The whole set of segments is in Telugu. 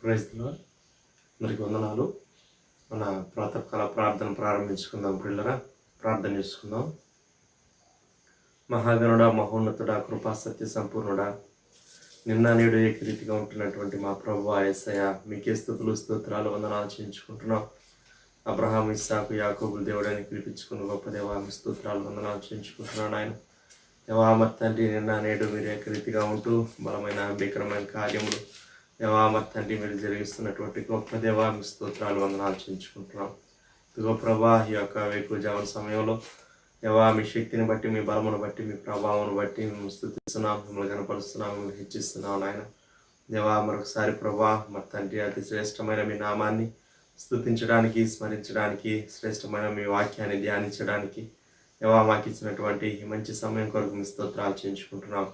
Praise the lord. అందరికి వందనాలు. మన ప్రాతకాల ప్రార్థన ప్రారంభించుకుందాం పిల్లరా. ప్రార్థన చేసుకుందాం. మహాగణుడ, మహోన్నతుడ, కృపా సత్య సంపూర్ణుడా, నిన్న నేడు ఏకరీతిగా ఉంటున్నటువంటి మా ప్రభువా యేసయ్య, మీకే స్తుతులు స్తోత్రాలు వందనాలు చేయించుకుంటున్నాం. అబ్రహాం, ఇస్సాకు, యాకోబుల దేవుడానికి పిలిపించుకున్న గొప్ప దేవా, మీ స్తోత్రాలు వందనాలు చేయించుకుంటున్నాను. ఆయన దేవా మరి తండ్రి, నిన్న నేడు మీరు ఏకరీతిగా ఉంటూ బలమైన భీకరమైన కార్యములు దేవా మరి తండ్రి మీరు జరిగిస్తున్నటువంటి గొప్ప దేవా, మీ స్తోత్రాలు వందనాలు చేయించుకుంటున్నాం. ఇదిగో ప్రభా, ఈ యొక్క వేకువజామున సమయంలో దేవా మీ శక్తిని బట్టి, మీ బలమును బట్టి, మీ ప్రభావం బట్టి మేము స్తుతిస్తున్నాం, మిమ్మల్ని కనపరుస్తున్నాం, మిమ్మల్ని హెచ్చిస్తున్నాం. నాయన దేవా మరొకసారి ప్రభా మరి తండ్రి అతి శ్రేష్టమైన మీ నామాన్ని స్తుతించడానికి, స్మరించడానికి, శ్రేష్టమైన మీ వాక్యాన్ని ధ్యానించడానికి దేవా మాకు ఇచ్చినటువంటి ఈ మంచి సమయం కొరకు మీ స్తోత్రాలు చేయించుకుంటున్నాం.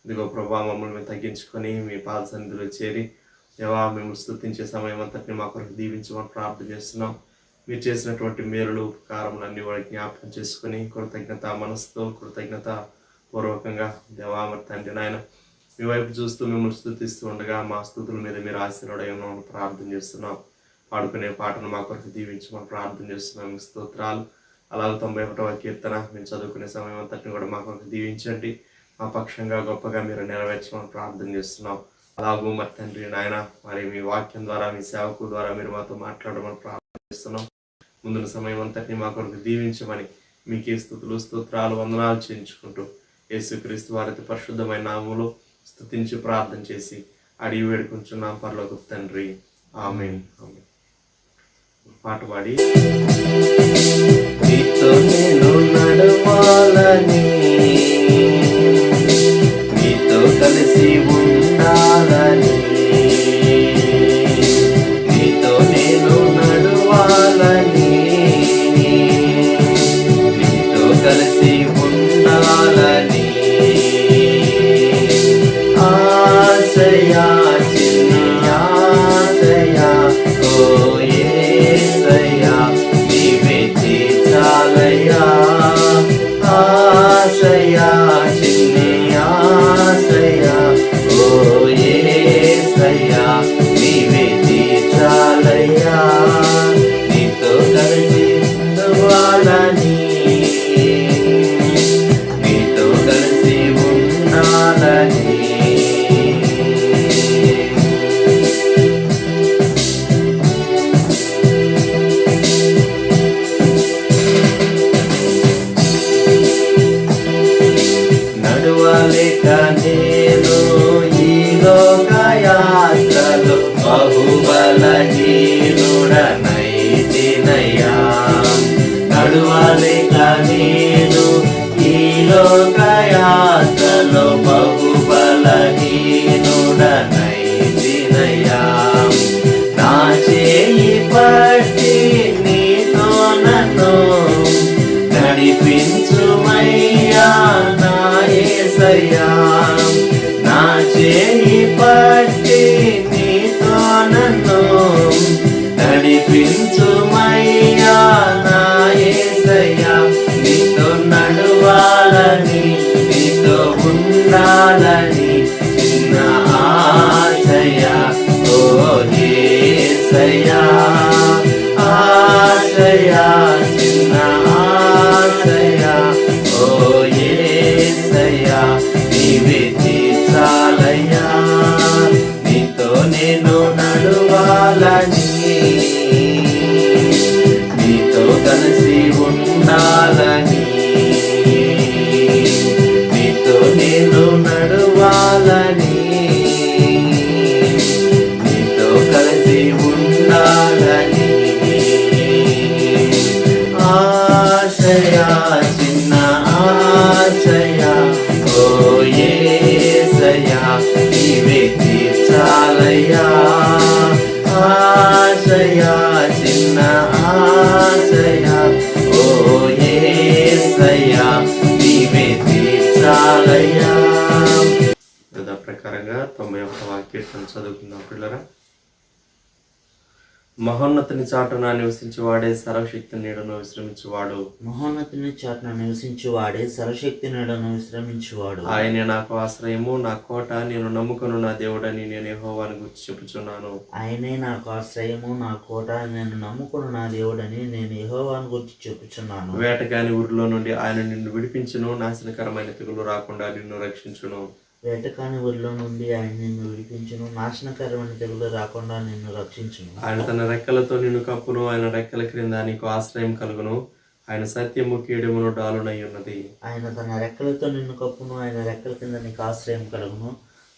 ఇదిగో ప్రభా, మమ్మల్ని మేము తగ్గించుకొని మీ పాద సన్నిధిలో చేరి దేవా మేము స్తుతించే సమయం అంతటిని మా కొరకు దీవించమని ప్రార్థన చేస్తున్నాం. మీరు చేసినటువంటి మేలులు ఉపకారములన్నీ కూడా జ్ఞాపకం చేసుకుని కృతజ్ఞత మనసుతో, కృతజ్ఞత పూర్వకంగా దేవా మరి తండ్రి నాయన మీ వైపు చూస్తూ మిమ్మల్ని స్తుతిస్తూ ఉండగా మా స్తుతుల మీద మీరు ఆశీర్వడమని ప్రార్థన చేస్తున్నాం. పాడుకునే పాటను మా కొరకు దీవించమని ప్రార్థన చేస్తున్నాం. మీ స్తోత్రాలు. అలాగే 91వ కీర్తన మేము చదువుకునే సమయం అంతటిని కూడా మా కొరకు దీవించండి. మా పక్షంగా గొప్పగా మీరు నెరవేర్చమని ప్రార్థన చేస్తున్నాం. అలాగూ మరి తండ్రి నాయన మరి మీ వాక్యం ద్వారా, మీ సేవకు ద్వారా మీరు మాతో మాట్లాడమని ప్రార్థన చేస్తున్నాం. ముందున్న సమయం అంతటిని మా కొరకు దీవించమని మీకే స్తుతులు స్తోత్రాలు వందనాలు చేయించుకుంటూ యేసుక్రీస్తు వారి పరిశుద్ధమైన నామములో స్తుతించి ప్రార్థన చేసి అడిగి వేడుకుంటున్నాం పరలోకపు తండ్రి. ఆమేన్. ఆమేన్. పాట పాడి నీతో నేను నడవాలని, నీతో కలిసి ఉండాలని, నీతో నేను నడవాలని, నీతో కలిసి ఉండాలని ఆశయా, చిన్ని ఆశయా, ఓ యేసయ్యా నీవే తీర్చాలయ్యా. ఆశయా, చిన్ని ఆశయా, ఓ యేసయ్యా నీవే తీర్చాలయ్యా. నీతో కలిసి ఉండవాలని, నీతో కలిసి ఉండాలని నడువలేక నేను ఈ లోక యాత్రలో బహుబలహీనుడనైతినయ్యా. నడువలేక నేను ఈ లోక యాత్రలో బహుబలహీనుడనైతినయ్యా. నా చేయి పట్టి నీతో నన్ను నడిపించుమయ్యా నా యేసయ్యా. నా చేయి పట్టి నీతో నన్ను నడిపించుమయ్యా నా యేసయ్యా. నీతో నడవాలని, నీతో ఉండాలని చిన్న ఆశయా, ఓ యేసయ్యా. ఆశయా, చిన్న ఆశయా, ఓ యేసయ్యా నీవే తీర్చాలయ్యా. నీతో నేను నడవాలని, నీతో కలిసి ఉండాలని, నీతో నేను నడవాలని, నీతో కలిసి ఉండాలని ఆశయా, చిన్న ఆశయా, ఓ యేసయ్యా నీవే తీర్చాలయ్యా. ఆశయా, చిన్న ఆశయా, ఓ యేసయ్యా నీవే తీర్చాలయ్యా. యథా ప్రకారంగా 91వ కీర్తన చదువుకుందాం పిల్లరా. మహోన్నతిని చాటున నివసించువాడే సర్వశక్తి నీడను విశ్రమించువాడు. మహోన్నతిని చాటున నివసించువాడే సర్వశక్తి నీడను విశ్రమించువాడు. ఆయనే నాకు ఆశ్రయము, నా కోట, నేను నమ్ముకొను నా దేవుడని నేను యెహోవాను గురించి చెప్పుచున్నాను. ఆయనే నాకు ఆశ్రయము, నా కోట, నేను నమ్ముకున్న నా దేవుడని నేను యెహోవాను గురించి చెప్పుచున్నాను. వేటగాని ఊరిలో నుండి ఆయన నిన్ను విడిపించును, నాశనకరమైన తెగులు రాకుండా నిన్ను రక్షించును. వేటకాని ఊరిలో నుండి ఆయన నిన్ను విడిపించును, నాశనకరమైన తెగులు రాకుండా నిన్ను రక్షించును. ఆయన తన రెక్కలతో నిన్ను కప్పును, ఆయన రెక్కల క్రింద నీకు ఆశ్రయం కలుగును. ఆయన సత్యము కీడెమును డాలునై ఉన్నది. ఆయన తన రెక్కలతో నిన్ను కప్పును, ఆయన రెక్కల కింద నీకు ఆశ్రయం కలుగును.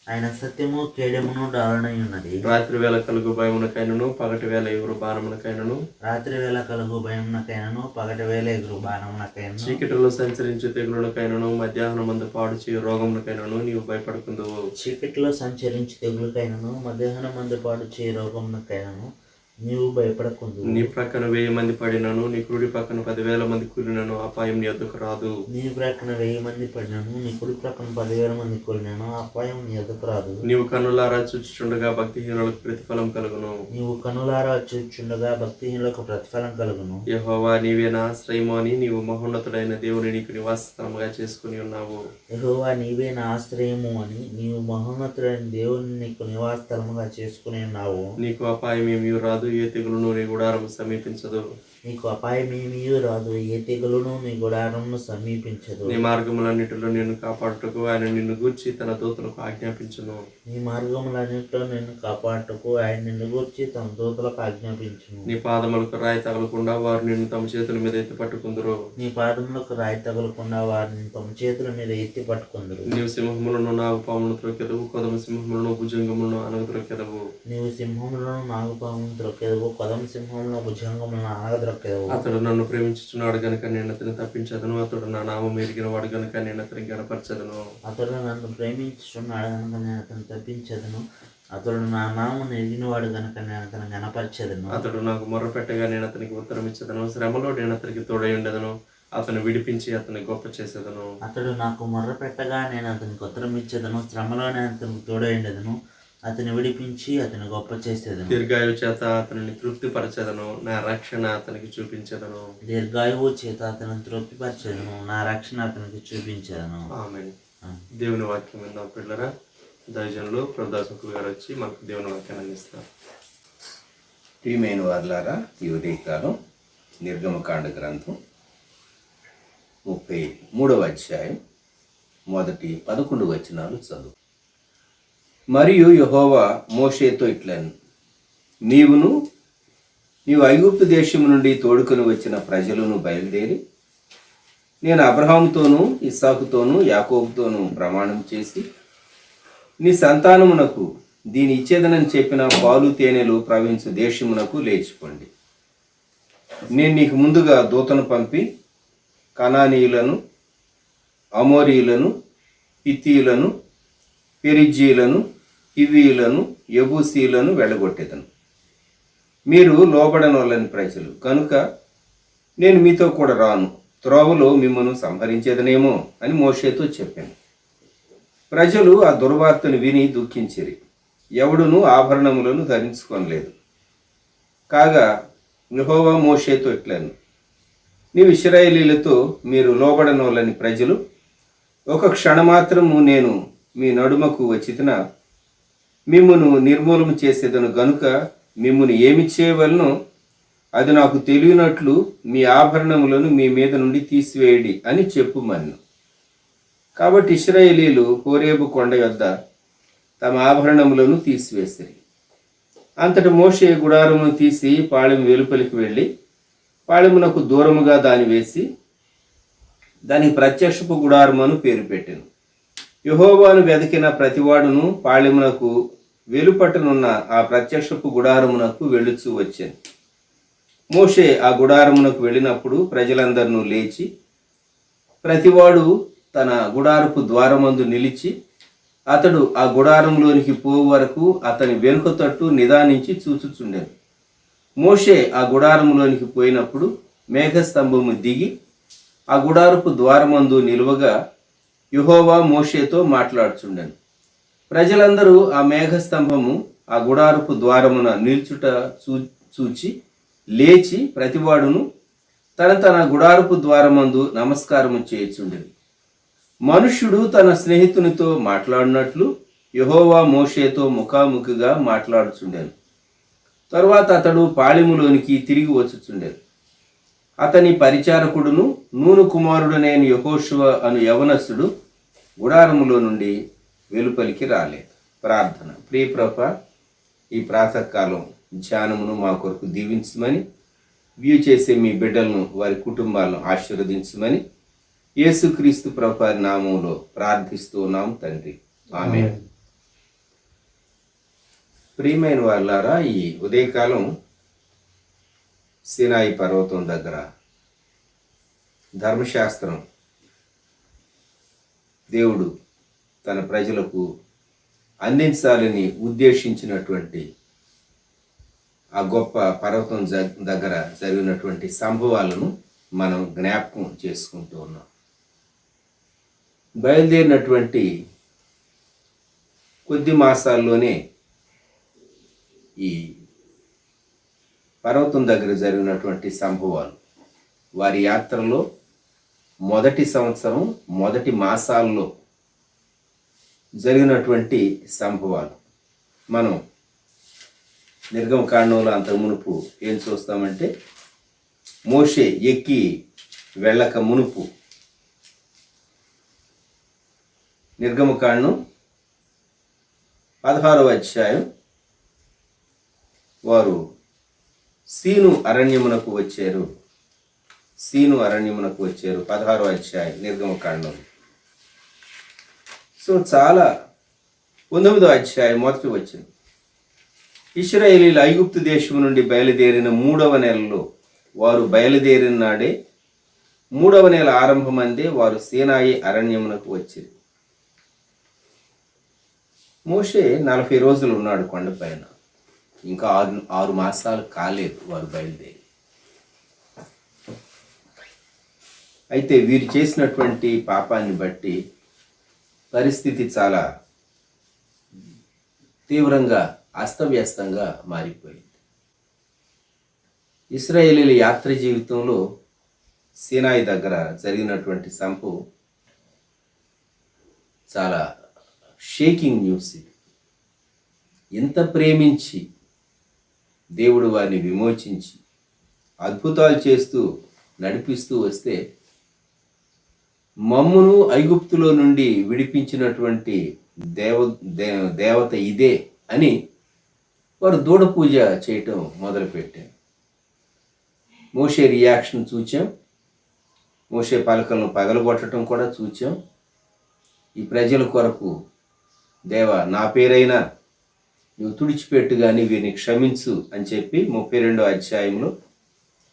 ఆయన సత్యము కేడెమును డాలునై ఉన్నది. రాత్రి వేళ కలుగు భయమునకైనను, పగటి వేళ ఎగురు బాణమునకైనను, రాత్రి వేళ కలుగు భయమునకైనను, పగటి వేళ ఎగురు బాణమునకైనను, చీకటిలో సంచరించే తెగులునకైనను, మధ్యాహ్నం మందు పాడు చేయు రోగమునకైనను నీవు భయపడుకుందువు. చీకటిలో సంచరించి తెగులుకైనను, మధ్యాహ్నం మందు పాడు చేయి రోగమునకైనను నీవు భయపడకుందు. నీ ప్రక్కన 1000 మంది పడినను, నీ కుడి పక్కన 10,000 మంది కూలినను అపాయం నీ వద్దకు రాదు. నీ ప్రక్కన 1000 మంది పడినను, నీ కుడి ప్రక్కన 10,000 మంది కూలినను అపాయం నీ ఎదుకు రాదు. నీవు కన్నులారా చూచుచుండగా భక్తిహీనులకు ప్రతిఫలం కలుగును. నీవు కనులారా చూచుండగా భక్తిహీనులకు ప్రతిఫలం కలుగును. యెహోవా నీవే నా ఆశ్రయము అని నీవు మహోన్నతుడైన దేవుని నీకు నివాస స్థలముగా చేసుకుని ఉన్నావు. యెహోవా నీవే నా ఆశ్రయము అని నీవు మహోన్నతుడైన దేవుని నీకు నివాస స్థలముగా చేసుకుని ఉన్నావు. నీకు అపాయం ఏమీ రాదు, ఏ తెగులును నీ గుడారము సమీపించదు. నీకు అపాయమేమీ రాదు, ఏ తెగులును నీ గుడారమును సమీపించదు. నీ మార్గములన్నిటిలో నిన్ను కాపాడుటకు ఆయన నిన్ను గూర్చి తన దూతలకు ఆజ్ఞాపించును. నీ మార్గములన్నిటిలో నిన్ను కాపాడుటకు ఆయన నిన్ను గూర్చి తన దూతలకు ఆజ్ఞాపించును. నీ పాదములకు రాయి తగలకుండా వారు నిన్ను తమ చేతుల మీద ఎత్తి పట్టుకుందురు. నీ పాదములకు రాయి తగలకుండా వారిని తమ చేతుల మీద ఎత్తి పట్టుకుందరు. నీవు సింహములను, నాగుపాములను త్రొక్కెదవు, కొదమ సింహములను, భుజంగములను అనగద్రొక్కెదవు. నీవు సింహములను, నాగుపాములను త్రొక్కెదవు, కొదమ సింహములను, భుజంగములను అనగద్రొక్కెదవు. అతడు నన్ను ప్రేమించుచున్నాడు గనుక నేను అతని తప్పించదను, అతడు నా నామం ఎరిగిన వాడు గనుక నేను అతని గణపరచదను. అతడు నన్ను ప్రేమించుచున్నాడు గనుక నేను అతను తప్పించదను, అతడు నా నామం ఎరిగినవాడు గనుక నేను అతను గణపరచదను. అతడు నాకు మొర్రపెట్టగా నేను అతనికి ఉత్తరం ఇచ్చదను, శ్రమలో నేను అతనికి తోడై ఉండదను, అతను విడిపించి అతని గొప్ప చేసేదను. అతడు నాకు మొర్రపెట్టగా నేను అతనికి ఉత్తరం ఇచ్చేదను, శ్రమలో నేను అతనికి తోడై ఉండదను, అతను విడిపించి అతను గొప్ప చేసేదను. దీర్ఘాయు చేత అతనిని తృప్తిపరచదను, నా రక్షణ అతనికి చూపించదను. దీర్ఘాయువు చేత అతను తృప్తిపరచదను, నా రక్షణ అతనికి చూపించదను. ఆమేన్. దేవుని వాక్యం విందాం పిల్లరా. దైవజనులు ప్రభుదాసుకు గారు వచ్చి మనకు దేవుని వాక్యాన్ని అందిస్తారు. ప్రియమైన వారులారా, ఈ ఉదయకాలం నిర్గమకాండ గ్రంథం 33వ అధ్యాయం మొదటి 11 వచనాలు చదువు. మరియు యెహోవా మోషేతో ఇట్లను, నీవు ఐగుప్తు దేశము నుండి తోడుకొని వచ్చిన ప్రజలను బయలుదేరి నేను అబ్రహాముతోనూ ఇస్సాకుతోనూ యాకోబుతోనూ ప్రమాణం చేసి నీ సంతానమునకు దీని ఇచ్చేదనని చెప్పిన పాలు తేనెలు ప్రవహించు దేశమునకు లేచిపోండి. నేను నీకు ముందుగా దూతను పంపి కనానీయులను, అమోరీయులను, హిత్తీయులను, పెరిజ్జీయులను, హివ్వీయులను, యెబూసీయులను వెళ్ళగొట్టేదను. మీరు లోబడనొల్లని ప్రజలు కనుక నేను మీతో కూడా రాను, త్రోవలో మిమ్మను సంహరించేదనేమో అని మోషేతో చెప్పాను. ప్రజలు ఆ దుర్వార్తను విని దుఃఖించిరి, ఎవడునూ ఆభరణములను ధరించుకొనలేదు. కాగా యెహోవా మోషేతో ఇట్లను, నీవు ఇశ్రాయేలీలతో మీరు లోబడనోలని ప్రజలు, ఒక క్షణమాత్రము నేను మీ నడుమకు వచ్చిన మిమ్మును నిర్మూలన చేసేదను గనుక మిమ్మును ఏమి చేయవలనో అది నాకు తెలియనట్లు మీ ఆభరణములను మీ మీద నుండి తీసివేయడి అని చెప్పుమన్ను. కాబట్టి ఇశ్రాయేలీలు హోరేబు కొండ యొద్ద తమ ఆభరణములను తీసివేసిరి. అంతట మోషే గుడారమును తీసి పాళెం వెలుపలికి వెళ్ళి పాళెమునకు దూరముగా దాని వేసి దానికి ప్రత్యక్షపు గుడారమును పేరు పెట్టెను. యెహోవాను వెదికిన ప్రతివాడును పాళెమునకు వెలుపటనున్న ఆ ప్రత్యక్షపు గుడారమునకు వెళ్ళుచూ వచ్చాను. మోషే ఆ గుడారమునకు వెళ్ళినప్పుడు ప్రజలందరినూ లేచి ప్రతివాడు తన గుడారపు ద్వారమందు నిలిచి అతడు ఆ గుడారంలోనికి పోవు వరకు అతని వెనుక తట్టు నిదానించి చూచుచుండెను. మోషే ఆ గుడారంలోనికి పోయినప్పుడు మేఘస్తంభము దిగి ఆ గుడారపు ద్వారమందు నిలువగా యెహోవా మోషేతో మాట్లాడుచుండెను. ప్రజలందరూ ఆ మేఘస్తంభము ఆ గుడారపు ద్వారమున నిల్చుట చూచి లేచి ప్రతివాడును తన తన గుడారపు ద్వారమందు నమస్కారము చేయుచుండెను. మనుష్యుడు తన స్నేహితునితో మాట్లాడినట్లు యెహోవా మోషేతో ముఖాముఖిగా మాట్లాడుచుండెను. తరువాత అతడు పాళెములోనికి తిరిగి వచ్చుచుండెను. అతని పరిచారకుడును నూను కుమారుడునైన యెహోషువ అను యవనస్తుడు గుడారములో నుండి వెలుపలికి రాలేదు. ప్రార్థన. ప్రియ ప్రభువా, ఈ ప్రాతకాలం ధ్యానమును మా కొరకు దీవించమని, వ్యూ చేసే మీ బిడ్డలను వారి కుటుంబాలను ఆశీర్వదించమని యేసుక్రీస్తు ప్రభువు నామములో ప్రార్థిస్తూ ఉన్నాం తండ్రి. ఆమేన్. ప్రియమైన వాళ్ళారా, ఈ ఉదయకాలం సీనాయి పర్వతం దగ్గర ధర్మశాస్త్రం దేవుడు తన ప్రజలకు అందించాలని ఉద్దేశించినటువంటి ఆ గొప్ప పర్వతం దగ్గర జరిగినటువంటి సంభవాలను మనం జ్ఞాపకం చేసుకుంటూ ఉన్నాం. బయలుదేరినటువంటి కొద్ది మాసాల్లోనే ఈ పర్వతం దగ్గర జరిగినటువంటి సంభవాలు, వారి యాత్రలో మొదటి సంవత్సరం మొదటి మాసాల్లో జరిగినటువంటి సంభవాలు మనం నిర్గమకాండంలో అంతకు మునుపు ఏం చూస్తామంటే, మోషే ఎక్కి వెళ్ళక మునుపు నిర్గమకాండం 16వ అధ్యాయం వారు సీను అరణ్యమునకు వచ్చారు. 16వ అధ్యాయం నిర్గమకాండం. సో చాలా 9వ అధ్యాయం మొదటి వచ్చింది. ఇశ్రాయేలీయులు ఐగుప్తు దేశం నుండి బయలుదేరిన 3వ నెలలో, వారు బయలుదేరిన నాడే 3వ నెల ఆరంభమందే వారు సీనాయి అరణ్యమునకు వచ్చింది. మోషే 40 రోజులు ఉన్నాడు కొండపైన. ఇంకా 6 మాసాలు కాలేదు వారు బయలుదేరి. అయితే వీరు చేసినటువంటి పాపాన్ని బట్టి పరిస్థితి చాలా తీవ్రంగా అస్తవ్యస్తంగా మారిపోయింది. ఇశ్రాయేలీల యాత్ర జీవితంలో సీనాయి దగ్గర జరిగినటువంటి సంభవం చాలా షేకింగ్ న్యూస్. ఇది ఎంత ప్రేమించి దేవుడు వారిని విమోచించి అద్భుతాలు చేస్తూ నడిపిస్తూ వస్తే, మమ్మును ఐగుప్తులో నుండి విడిపించినటువంటి దేవత ఇదే అని వారు దూడ పూజ చేయటం మొదలుపెట్టారు. మోషే రియాక్షన్ చూచాం. మోషే పలకలను పగలగొట్టడం కూడా చూచాం. ఈ ప్రజల కొరకు దేవా, నా పేరైనా నువ్వు తుడిచిపెట్టు కానీ వీరిని క్షమించు అని చెప్పి 32వ అధ్యాయంలో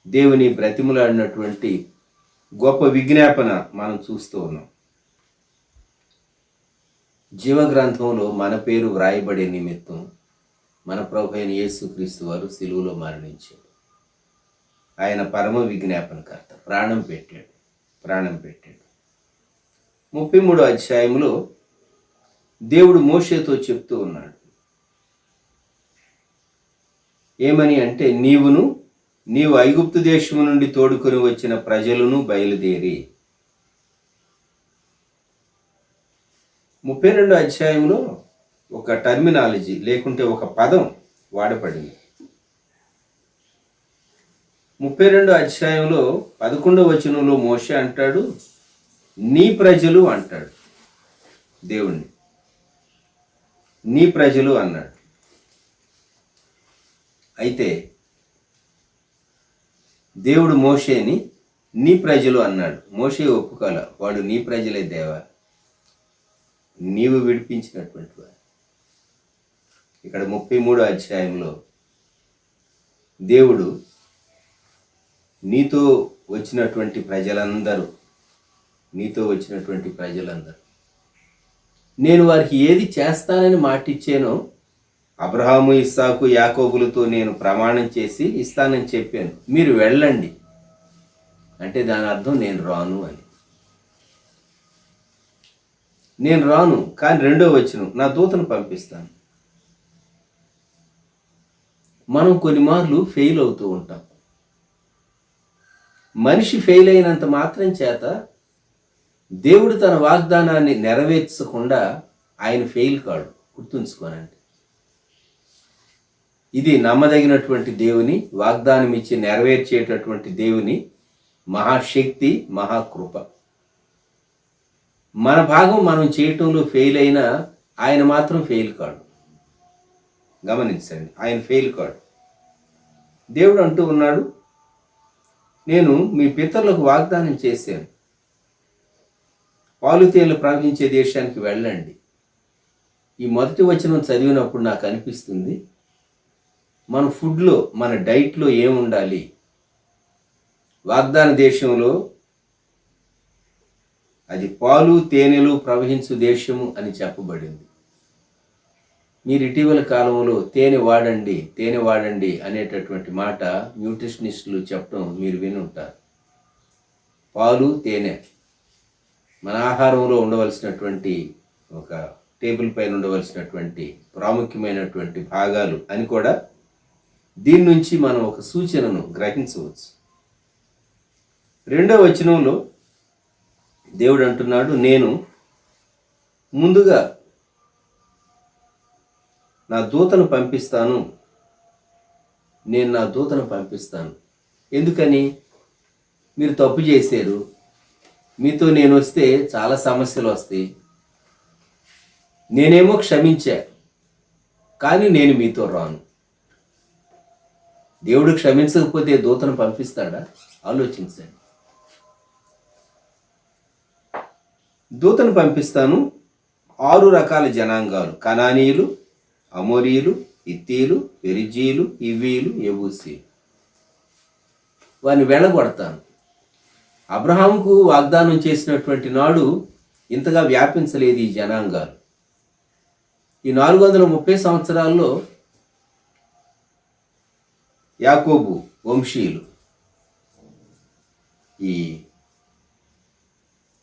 దేవుని బ్రతిమలాడినటువంటి గొప్ప విజ్ఞాపన మనం చూస్తూ ఉన్నాం. జీవగ్రంథంలో మన పేరు వ్రాయబడే నిమిత్తం మన ప్రభు అయిన యేసుక్రీస్తు వారు సిలువలో మరణించాడు. ఆయన పరమ విజ్ఞాపనకర్త. ప్రాణం పెట్టాడు. 33వ అధ్యాయంలో దేవుడు మోషేతో చెప్తూ ఉన్నాడు. ఏమని అంటే, నీవు ఐగుప్తు దేశము నుండి తోడుకొని వచ్చిన ప్రజలను బయలుదేరి. 32వ అధ్యాయంలో ఒక టర్మినాలజీ లేకుంటే ఒక పదం వాడబడింది. 32వ అధ్యాయంలో 11వ వచనంలో మోషే అంటాడు, నీ ప్రజలు అంటాడు. దేవుణ్ణి నీ ప్రజలు అన్నాడు. అయితే దేవుడు మోషేని నీ ప్రజలు అన్నాడు. మోషే ఒప్పుకోల. వాడు నీ ప్రజలే దేవా, నీవు విడిపించినటువంటి వాడు. ఇక్కడ 33వ అధ్యాయంలో దేవుడు నీతో వచ్చినటువంటి ప్రజలందరూ నేను వారికి ఏది చేస్తానని మాటిచ్చానో అబ్రహాము, ఇస్సాకు, యాకోబులతో నేను ప్రమాణం చేసి ఇస్తానని చెప్పాను. మీరు వెళ్ళండి అంటే దాని అర్థం నేను రాను అని. నేను రాను, కానీ 2వ వచనం, నా దూతను పంపిస్తాను. మనం కొన్ని మార్లు ఫెయిల్ అవుతూ ఉంటాం. మనిషి ఫెయిల్ అయినంత మాత్రం చేత దేవుడు తన వాగ్దానాన్ని నెరవేర్చకుండా ఆయన ఫెయిల్ కాడు. గుర్తుంచుకోనండి. ఇది నమ్మదగినటువంటి దేవుని, వాగ్దానం ఇచ్చి నెరవేర్చేటటువంటి దేవుని మహాశక్తి, మహాకృప. మన భాగం మనం చేయటంలో ఫెయిల్ అయినా ఆయన మాత్రం ఫెయిల్ కాడు. గమనించండి, ఆయన ఫెయిల్ కాడు. దేవుడు అంటూ ఉన్నాడు, నేను మీ పితరులకు వాగ్దానం చేశాను, పాలు తేనెలు ప్రవహించే దేశానికి వెళ్ళండి. ఈ మొదటి వచనం చదివినప్పుడు నాకు అనిపిస్తుంది, మన ఫుడ్లో, మన డైట్లో ఏముండాలి? వాగ్దాన దేశంలో అది పాలు తేనెలు ప్రవహించు దేశము అని చెప్పబడింది. మీరు ఇటీవల కాలంలో తేనె వాడండి అనేటటువంటి మాట న్యూట్రిషనిస్టులు చెప్పడం మీరు విని ఉంటారు. పాలు, తేనె మన ఆహారంలో ఉండవలసినటువంటి, ఒక టేబుల్ పైన ఉండవలసినటువంటి ప్రాముఖ్యమైనటువంటి భాగాలు అని కూడా దీని నుంచి మనం ఒక సూచనను గ్రహించవచ్చు. 2వ వచనంలో దేవుడు అంటున్నాడు, నేను ముందుగా నా దూతను పంపిస్తాను. ఎందుకని? మీరు తప్పు చేశారు, మీతో నేను వస్తే చాలా సమస్యలు వస్తాయి. నేనేమో క్షమించా, కానీ నేను మీతో రాను. దేవుడు క్షమించకపోతే దూతను పంపిస్తాడా? ఆలోచించండి. దూతను పంపిస్తాను. 6 రకాల జనాంగాలు, కనానీయులు, అమోరీయులు, హిత్తీయులు, పెరిజీయులు, హివ్వీయులు, యెబూసీయులు, వారిని వెళ్ళగొడతాను. అబ్రహాముకు వాగ్దానం చేసినటువంటి నాడు ఇంతగా వ్యాపించలేదు ఈ జనాంగాలు. ఈ 430 సంవత్సరాల్లో యాకోబు వంశీయులు ఈ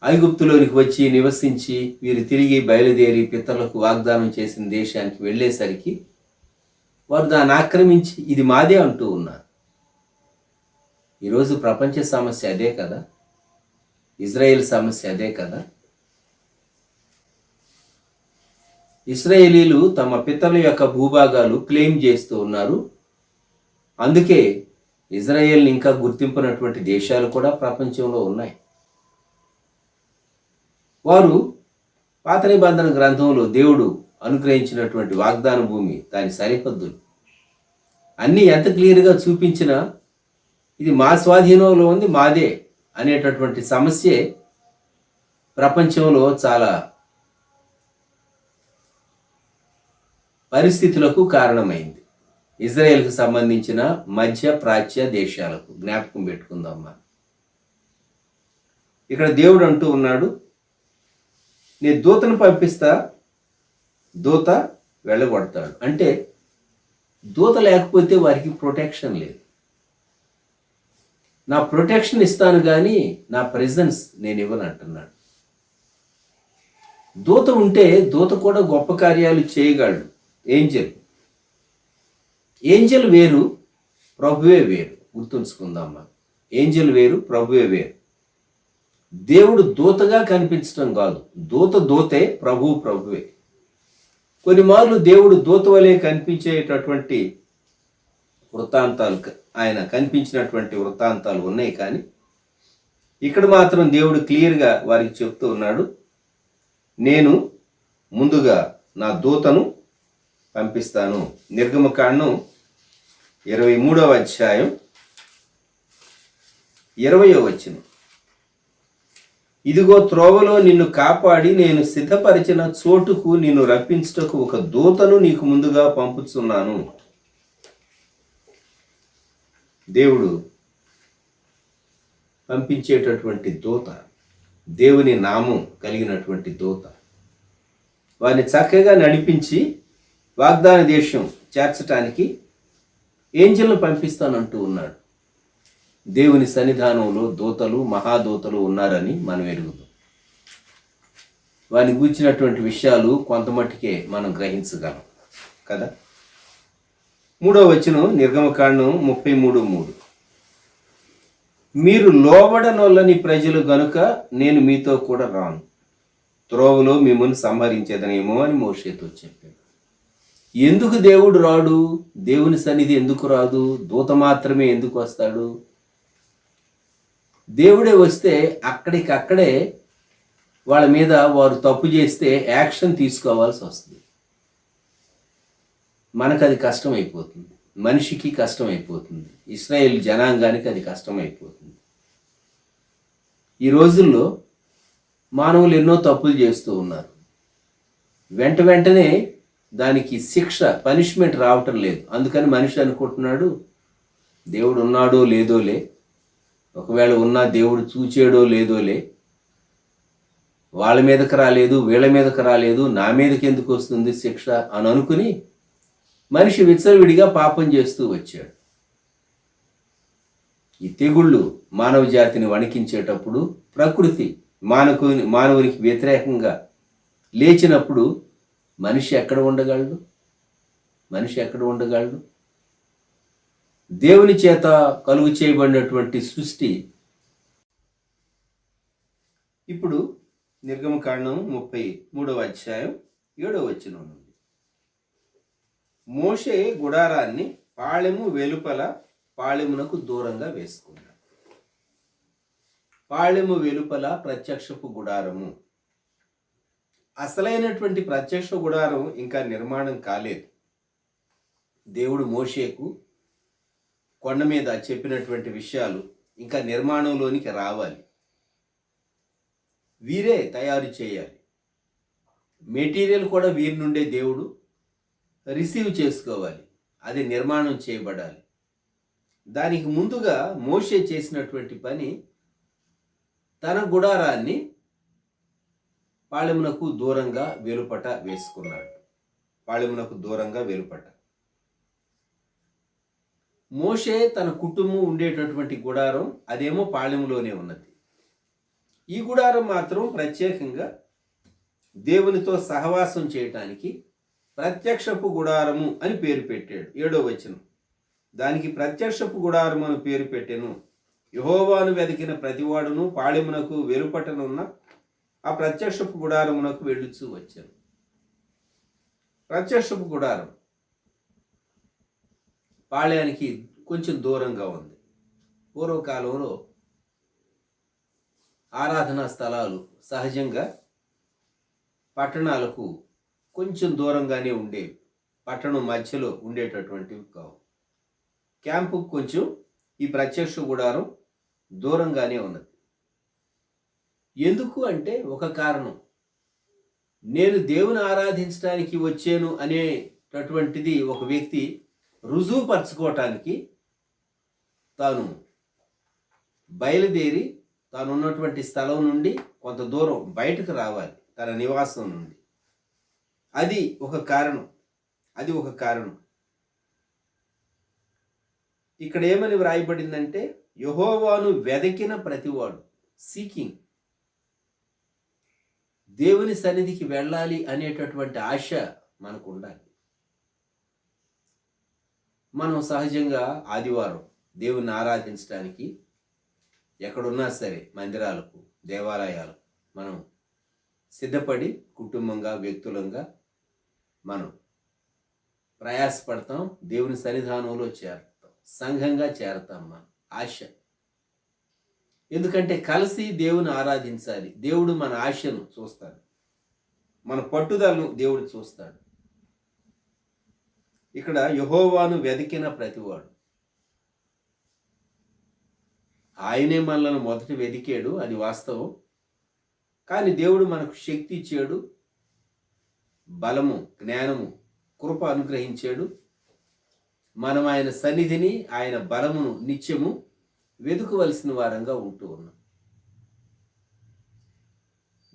ఐగుప్తులోనికి వచ్చి నివసించి వీరు తిరిగి బయలుదేరి పితరులకు వాగ్దానం చేసిన దేశానికి వెళ్ళేసరికి వారు దాన్ని ఆక్రమించి ఇది మాదే అంటూ ఉన్నారు. ఈరోజు ప్రపంచ సమస్య అదే కదా, ఇజ్రాయేల్ సమస్య అదే కదా. ఇశ్రాయేలీలు తమ పితరుల యొక్క భూభాగాలు క్లెయిమ్ చేస్తూ ఉన్నారు. అందుకే ఇజ్రాయేల్ని ఇంకా గుర్తింపునటువంటి దేశాలు కూడా ప్రపంచంలో ఉన్నాయి. వారు పాత నిబంధన గ్రంథంలో దేవుడు అనుగ్రహించినటువంటి వాగ్దాన భూమి, దాని సరిహద్దులు అన్నీ ఎంత క్లియర్గా చూపించినా ఇది మా స్వాధీనంలో ఉంది, మాదే అనేటటువంటి సమస్యే ప్రపంచంలో చాలా పరిస్థితులకు కారణమైంది. ఇజ్రాయెల్కి సంబంధించిన మధ్య ప్రాచ్య దేశాలకు జ్ఞాపకం పెట్టుకుందామా. ఇక్కడ దేవుడు అంటూ ఉన్నాడు, నేను దూతను పంపిస్తా, దూత వెళ్ళగొడతాడు. అంటే దూత లేకపోతే వారికి ప్రొటెక్షన్ లేదు. నా ప్రొటెక్షన్ ఇస్తాను కానీ నా ప్రెజెన్స్ నేను ఇవ్వను అంటున్నాడు. దూత ఉంటే దూత కూడా గొప్ప కార్యాలు చేయగలడు. ఏంజల్ వేరు, ప్రభువే వేరు. గుర్తుంచుకుందామా, ఏంజల్ వేరు, ప్రభువే వేరు. దేవుడు దూతగా కనిపించడం కాదు, దూతే, ప్రభువే. కొన్ని మార్లు దేవుడు దూత వలె కనిపించేటటువంటి వృత్తాంతాలు, ఆయన కనిపించినటువంటి వృత్తాంతాలు ఉన్నాయి. కానీ ఇక్కడ మాత్రం దేవుడు క్లియర్గా వారికి చెప్తూ ఉన్నాడు, నేను ముందుగా నా దూతను పంపిస్తాను. నిర్గమకాండం 23వ అధ్యాయం 20వ వచనం, ఇదిగో త్రోవలో నిన్ను కాపాడి నేను సిద్ధపరిచిన చోటుకు నిన్ను రప్పించుటకు ఒక దూతను నీకు ముందుగా పంపుతున్నాను. దేవుడు పంపించేటటువంటి దూత, దేవుని నామం కలిగినటువంటి దూత, వారిని చక్కగా నడిపించి వాగ్దాన దేశం చేర్చటానికి ఏంజల్ను పంపిస్తానంటూ ఉన్నాడు. దేవుని సన్నిధానంలో దూతలు, మహాదూతలు ఉన్నారని మనం ఎరుగుతాం. వారిని గూర్చినటువంటి విషయాలు కొంతమట్టుకే మనం గ్రహించగలం కదా. 3వ వచనం నిర్గమకాండం 33:3. మీరు లోబడనొల్లని ప్రజలు గనుక నేను మీతో కూడా రాను, త్రోవలో మిమ్మల్ని సంహరించేదనేమో అని మోషేతో చెప్పాడు. ఎందుకు దేవుడు రాడు? దేవుని సన్నిధి ఎందుకు రాదు? దూత మాత్రమే ఎందుకు వస్తాడు? దేవుడే వస్తే అక్కడికక్కడే వాళ్ళ మీద వారు తప్పు చేస్తే యాక్షన్ తీసుకోవాల్సి వస్తుంది. మనకు అది కష్టం అయిపోతుంది, మనిషికి కష్టం అయిపోతుంది, ఇశ్రాయేల్ జనాంగానికి అది కష్టం అయిపోతుంది. ఈ రోజుల్లో మానవులు ఎన్నో తప్పులు చేస్తూ ఉన్నారు. వెంటనే దానికి శిక్ష, పనిష్మెంట్ రావటం లేదు. అందుకని మనిషి అనుకుంటున్నాడు దేవుడు ఉన్నాడో లేదోలే, ఒకవేళ ఉన్నా దేవుడు చూచాడో లేదోలే, వాళ్ళ మీదకి రాలేదు, వీళ్ళ మీదకి రాలేదు, నా మీదకి ఎందుకు వస్తుంది శిక్ష అని అనుకుని మనిషి విచ్చలవిడిగా పాపం చేస్తూ వచ్చాడు. ఈ తెగుళ్ళు మానవ జాతిని వణికించేటప్పుడు, ప్రకృతి మానవునికి వ్యతిరేకంగా లేచినప్పుడు మనిషి ఎక్కడ ఉండగలడు? మనిషి ఎక్కడ ఉండగలడు? దేవుని చేత కలుగు చేయబడినటువంటి సృష్టి. ఇప్పుడు నిర్గమకాండం 33వ అధ్యాయం 7వ వచనం నుండి. మోషే గుడారాన్ని పాళెము వెలుపల పాళెమునకు దూరంగా వేసుకున్నాడు. పాళెము వెలుపల ప్రత్యక్షపు గుడారము. అసలైనటువంటి ప్రత్యక్ష గుడారం ఇంకా నిర్మాణం కాలేదు. దేవుడు మోషేకు కొండ మీద చెప్పినటువంటి విషయాలు ఇంకా నిర్మాణంలోనికి రావాలి. వీరే తయారు చేయాలి. మెటీరియల్ కూడా వీరి నుండే దేవుడు రిసీవ్ చేసుకోవాలి. అది నిర్మాణం చేయబడాలి. దానికి ముందుగా మోషే చేసినటువంటి పని, తన గుడారాన్ని పాళెమునకు దూరంగా వెలుపట వేసుకున్నాడు. పాళెమునకు దూరంగా వెలుపట. మోషే తన కుటుంబం ఉండేటటువంటి గుడారం అదేమో పాళెములోనే ఉన్నది. ఈ గుడారం మాత్రం ప్రత్యేకంగా దేవునితో సహవాసం చేయటానికి ప్రత్యక్షపు గుడారము అని పేరు పెట్టాడు. 7వ వచనం. దానికి ప్రత్యక్షపు గుడారము అని పేరు పెట్టెను. యెహోవాను వెతికిన ప్రతివాడును పాళెమునకు వెలుపటనున్న ఆ ప్రత్యక్షపు గుడారమునకు వెళ్ళుచూ వచ్చాను. ప్రత్యక్షపు గుడారం పాళయానికి కొంచెం దూరంగా ఉంది. పూర్వకాలంలో ఆరాధనా స్థలాలు సహజంగా పట్టణాలకు కొంచెం దూరంగానే ఉండేవి. పట్టణం మధ్యలో ఉండేటటువంటివి కావు. క్యాంపుకు కొంచెం ఈ ప్రత్యక్ష గుడారం దూరంగానే ఉన్నది. ఎందుకు అంటే ఒక కారణం, నేను దేవుని ఆరాధించడానికి వచ్చాను అనేటటువంటిది ఒక వ్యక్తి రుజువుపరచుకోవటానికి తాను బయలుదేరి తాను ఉన్నటువంటి స్థలం నుండి కొంత దూరం బయటకు రావాలి, తన నివాసం నుండి. అది ఒక కారణం. ఇక్కడ ఏమని వ్రాయబడిందంటే, యెహోవాను వెదకిన ప్రతివాడు, సీకింగ్, దేవుని సన్నిధికి వెళ్ళాలి అనేటటువంటి ఆశ మనకు ఉండాలి. మనం సహజంగా ఆదివారం దేవుని ఆరాధించడానికి ఎక్కడున్నా సరే మందిరాలకు, దేవాలయాలకు మనం సిద్ధపడి కుటుంబంగా, వ్యక్తులంగా మనం ప్రయాసపడతాం. దేవుని సన్నిధానంలో చేరతాం, సంఘంగా చేరతాం. మనం ఆశ, ఎందుకంటే కలిసి దేవుని ఆరాధించాలి. దేవుడు మన ఆశను చూస్తాడు, మన పట్టుదలను దేవుడు చూస్తాడు. ఇక్కడ యెహోవాను వెదికిన ప్రతివాడు, ఆయనే మనల్ని మొదట వెదికాడు, అది వాస్తవం. కానీ దేవుడు మనకు శక్తి ఇచ్చాడు, బలము, జ్ఞానము, కృప అనుగ్రహించాడు. మనం ఆయన సన్నిధిని, ఆయన బలమును నిత్యము వెదుకవలసిన వారంగా ఉంటూ ఉన్నాం.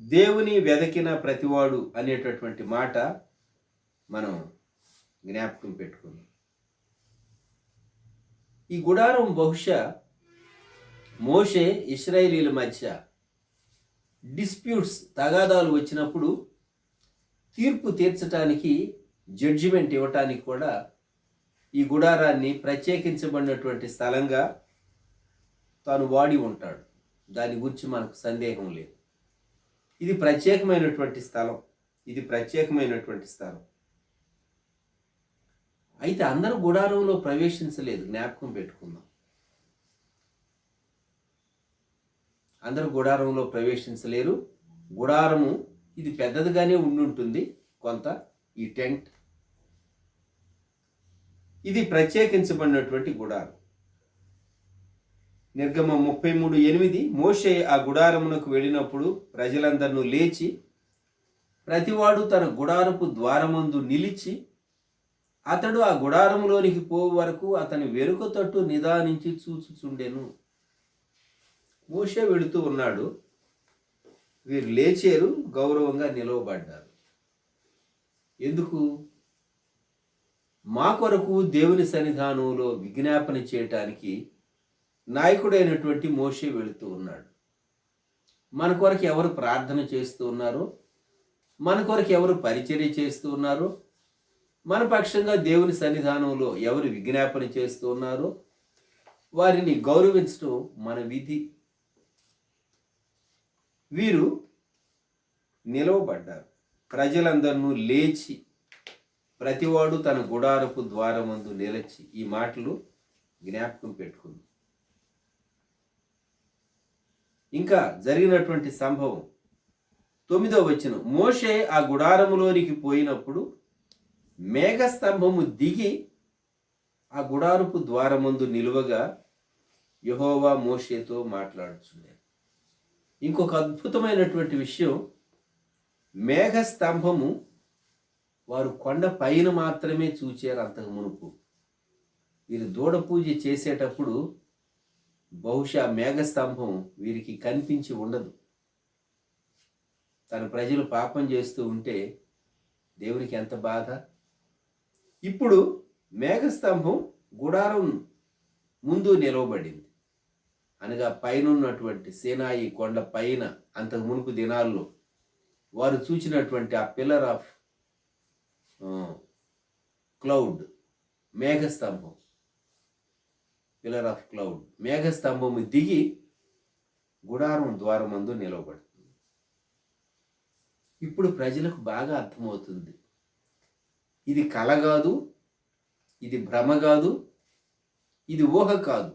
దేవుని వెదకిన ప్రతివాడు అనేటటువంటి మాట మనం జ్ఞాపకం పెట్టుకుందాం. ఈ గుడారం బహుశా మోషే ఇశ్రాయేలీల మధ్య డిస్ప్యూట్స్, తగాదాలు వచ్చినప్పుడు తీర్పు తీర్చడానికి, జడ్జిమెంట్ ఇవ్వటానికి కూడా ఈ గుడారాన్ని ప్రత్యేకించబడినటువంటి స్థలంగా తాను వాడి ఉంటాడు. దాని గురించి మనకు సందేహం లేదు. ఇది ప్రత్యేకమైనటువంటి స్థలం. ఇది ప్రత్యేకమైనటువంటి స్థలం. అయితే అందరూ గుడారంలో ప్రవేశించలేదు. జ్ఞాపకం పెట్టుకుందాం. అందరూ గుడారంలో ప్రవేశించలేరు. గుడారము ఇది పెద్దదిగానే ఉండుంటుంది కొంత. ఈ టెంట్ ఇది ప్రత్యేకించబడినటువంటి గుడారం. నిర్గమం 33:8 మోషే ఆ గుడారమునకు వెళ్ళినప్పుడు ప్రజలందరినూ లేచి ప్రతివాడు తన గుడారపు ద్వారమందు నిలిచి అతడు ఆ గుడారములోనికి పోవు వరకు అతని వెనుక తట్టు నిదానించి చూచుచుండెను. మోషే వెళుతూ ఉన్నాడు. వీరు లేచారు, గౌరవంగా నిలవబడ్డారు. ఎందుకు? మా కొరకు దేవుని సన్నిధానంలో విజ్ఞాపన చేయటానికి నాయకుడైనటువంటి మోషే వెళుతూ ఉన్నాడు. మన కొరకు ఎవరు ప్రార్థన చేస్తూ ఉన్నారో, మన కొరకు ఎవరు పరిచర్య చేస్తూ ఉన్నారో, మన పక్షంగా దేవుని సన్నిధానంలో ఎవరు విజ్ఞాపన చేస్తూ ఉన్నారో వారిని గౌరవించడం మన విధి. వీరు నిలవబడ్డారు. ప్రజలందరూ లేచి ప్రతివాడు తన గుడారపు ద్వారమందు నిలిచి. ఈ మాటలు జ్ఞాపకం పెట్టుకుంది. ఇంకా జరిగినటువంటి సంభవం 9వ వచనం. మోషే ఆ గుడారములోనికి పోయినప్పుడు మేఘస్తంభము దిగి ఆ గుడారపు ద్వారమందు నిలువగా యెహోవా మోషేతో మాట్లాడుచుండెను. ఇంకొక అద్భుతమైనటువంటి విషయం, మేఘస్తంభము వారు కొండ పైన మాత్రమే చూచారు. అంతకు మునుపు వీరు దూడ పూజ చేసేటప్పుడు బహుశా మేఘస్తంభం వీరికి కనిపించి ఉండదు. తన ప్రజలు పాపం చేస్తూ ఉంటే దేవునికి ఎంత బాధ. ఇప్పుడు మేఘస్తంభం గుడారం ముందు నిలవబడింది. అనగా పైనున్నటువంటి సీనాయి కొండ పైన అంతకు మునుపు దినాల్లో వారు చూచినటువంటి ఆ పిల్లర్ ఆఫ్ క్లౌడ్, మేఘస్తంభం, పిల్లర్ ఆఫ్ క్లౌడ్, మేఘస్తంభము దిగి గుడారం ద్వారమందు నిలవబడుతుంది. ఇప్పుడు ప్రజలకు బాగా అర్థమవుతుంది. ఇది కల కాదు, ఇది భ్రమ కాదు, ఇది ఊహ కాదు.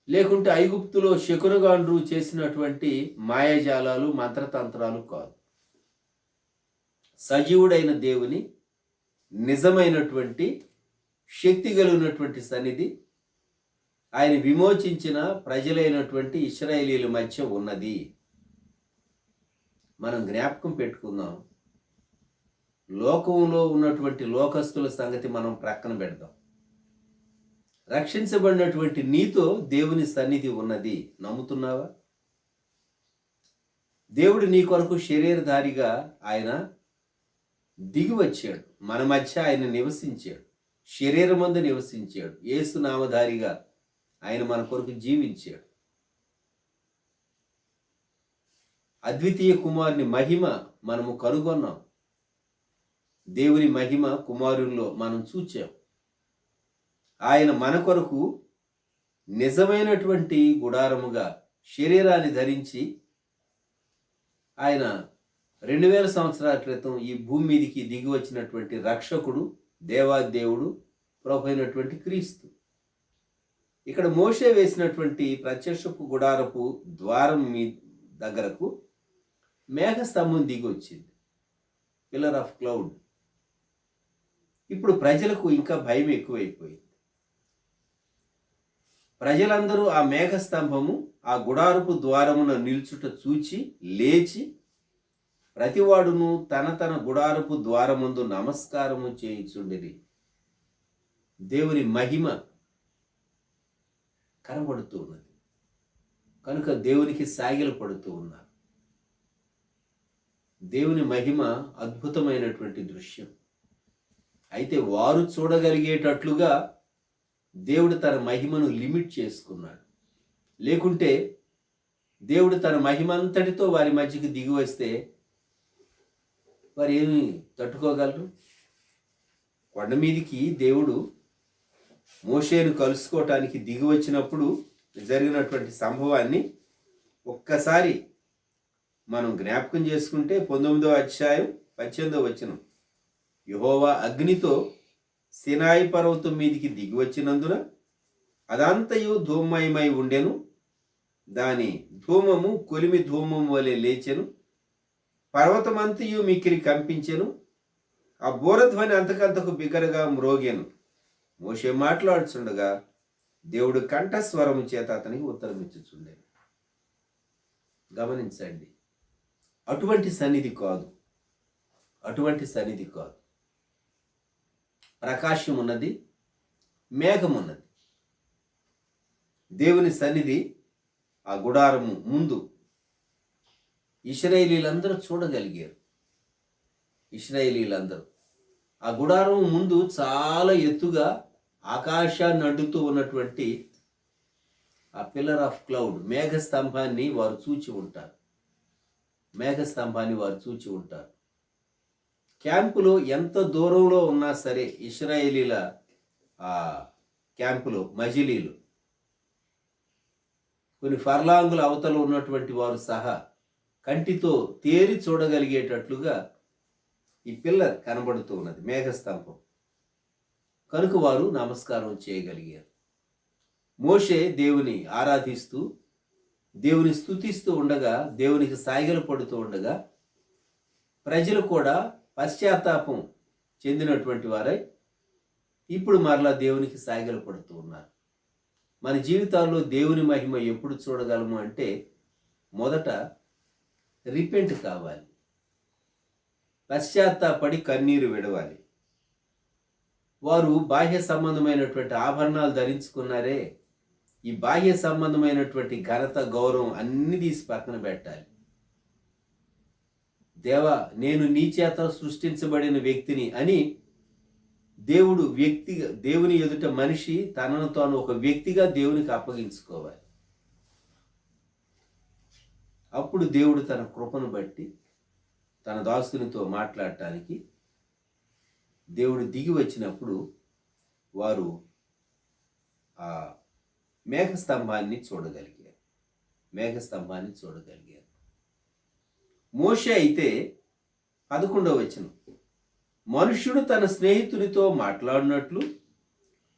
లేకుంటే ఐగుప్తులో శకునగాండ్రు చేసినటువంటి మాయాజాలాలు, మంత్రతంత్రాలు కాదు. సజీవుడైన దేవుని నిజమైనటువంటి శక్తి కలిగినటువంటి సన్నిధి ఆయన విమోచించిన ప్రజలైనటువంటి ఇశ్రాయేలీల మధ్య ఉన్నది. మనం జ్ఞాపకం పెట్టుకుందాం. లోకంలో ఉన్నటువంటి లోకస్తుల సంగతి మనం ప్రక్కన పెడదాం. రక్షించబడినటువంటి నీతో దేవుని సన్నిధి ఉన్నది. నమ్ముతున్నావా? దేవుడు నీ కొరకు శరీరధారిగా ఆయన దిగి వచ్చాడు. మన మధ్య ఆయన నివసించాడు. శరీరమందు నివసించాడు. యేసు నామధారిగా ఆయన మన కొరకు జీవించాడు. అద్వితీయ కుమారుని మహిమ మనము కనుగొన్నాం. దేవుని మహిమ కుమారుల్లో మనం చూచాం. ఆయన మన కొరకు నిజమైనటువంటి గుడారముగా శరీరాన్ని ధరించి ఆయన 2000 సంవత్సరాల క్రితం ఈ భూమి మీదికి దిగి వచ్చినటువంటి రక్షకుడు, దేవాదేవుడు, ప్రభు అయినటువంటి క్రీస్తు. ఇక్కడ మోషే వేసినటువంటి ప్రత్యక్షపు గుడారపు ద్వారం దగ్గరకు మేఘస్తంభం దిగి వచ్చింది, పిల్లర్ ఆఫ్ క్లౌడ్. ఇప్పుడు ప్రజలకు ఇంకా భయం ఎక్కువైపోయింది. ప్రజలందరూ ఆ మేఘస్తంభము ఆ గుడారపు ద్వారమున నిల్చుట చూచి లేచి ప్రతివాడును తన తన గుడారపు ద్వారముందు నమస్కారము చేయుచుండిరి. దేవుని మహిమ కనబడుతూ ఉన్నది కనుక దేవునికి సాగిల పడుతూ ఉన్నారు. దేవుని మహిమ అద్భుతమైనటువంటి దృశ్యం. అయితే వారు చూడగలిగేటట్లుగా దేవుడు తన మహిమను లిమిట్ చేసుకున్నాడు. లేకుంటే దేవుడు తన మహిమ అంతటితో వారి మధ్యకి దిగి వస్తే వారు ఏమి తట్టుకోగలరు? కొండ మీదికి దేవుడు మోషేను కలుసుకోవటానికి దిగి వచ్చినప్పుడు జరిగినటువంటి సంభవాన్ని ఒక్కసారి మనం జ్ఞాపకం చేసుకుంటే 19వ అధ్యాయం 18వ వచనం. యెహోవా అగ్నితో సినాయి పర్వతం మీదికి దిగి వచ్చినందున అదంతయు ధూమమయమై ఉండెను. దాని ధూమము కొలిమి ధూమం వలె లేచెను. పర్వతమంతయు మిక్కిలి కంపించెను. ఆ బోరధ్వని అంతకంతకు బిగ్గరగా మ్రోగెను. మోషే మాట్లాడుచుండగా దేవుడు కంఠస్వరము చేత అతనికి ఉత్తరం ఇచ్చుచుండెను. గమనించండి, అటువంటి సన్నిధి కాదు, అటువంటి సన్నిధి కాదు. ప్రకాశం ఉన్నది, మేఘం ఉన్నది. దేవుని సన్నిధి ఆ గుడారము ముందు ఇశ్రాయేలీలందరూ చూడగలిగారు. ఇశ్రాయేలీలందరూ ఆ గుడారం ముందు చాలా ఎత్తుగా ఆకాశాన్ని అడ్డుతూ ఉన్నటువంటి ఆ పిల్లర్ ఆఫ్ క్లౌడ్ మేఘస్తంభాన్ని వారు చూచి ఉంటారు. మేఘస్తంభాన్ని వారు చూచి ఉంటారు. క్యాంపులో ఎంత దూరంలో ఉన్నా సరే ఇశ్రాయేలీల ఆ క్యాంపులో మజిలీలు కొన్ని ఫర్లాంగుల అవతల ఉన్నటువంటి వారు సహా కంటితో తేరి చూడగలిగేటట్లుగా ఈ పిల్లర్ కనబడుతూ ఉన్నది, మేఘస్తంభం. కనుక వారు నమస్కారం చేయగలిగారు. మోషే దేవుని ఆరాధిస్తూ దేవుని స్తుతిస్తూ ఉండగా, దేవునికి సాగిల పడుతూ ఉండగా ప్రజలు కూడా పశ్చాత్తాపం చెందినటువంటి వారై ఇప్పుడు మరలా దేవునికి సాగిల పడుతూ ఉన్నారు. మన జీవితాల్లో దేవుని మహిమ ఎప్పుడు చూడగలము అంటే మొదట రిపెంట్ కావాలి, పశ్చాత్తాపడి కన్నీరు విడవాలి. వారు బాహ్య సంబంధమైనటువంటి ఆభరణాలు ధరించుకున్నారే, ఈ బాహ్య సంబంధమైనటువంటి ఘనత గౌరవం అన్ని తీసి పక్కన పెట్టాలి. దేవా, నేను నీ చేత సృష్టించబడిన వ్యక్తిని అని దేవుని ఎదుట మనిషి తనను తాను ఒక వ్యక్తిగా దేవునికి అప్పగించుకోవాలి. అప్పుడు దేవుడు తన కృపను బట్టి తన దాసునితో మాట్లాడటానికి దేవుడు దిగి వచ్చినప్పుడు వారు ఆ మేఘస్తంభాన్ని చూడగలిగారు. మేఘస్తంభాన్ని చూడగలిగారు. మోషే అయితే 11వ వచనం, మనుష్యుడు తన స్నేహితునితో మాట్లాడినట్లు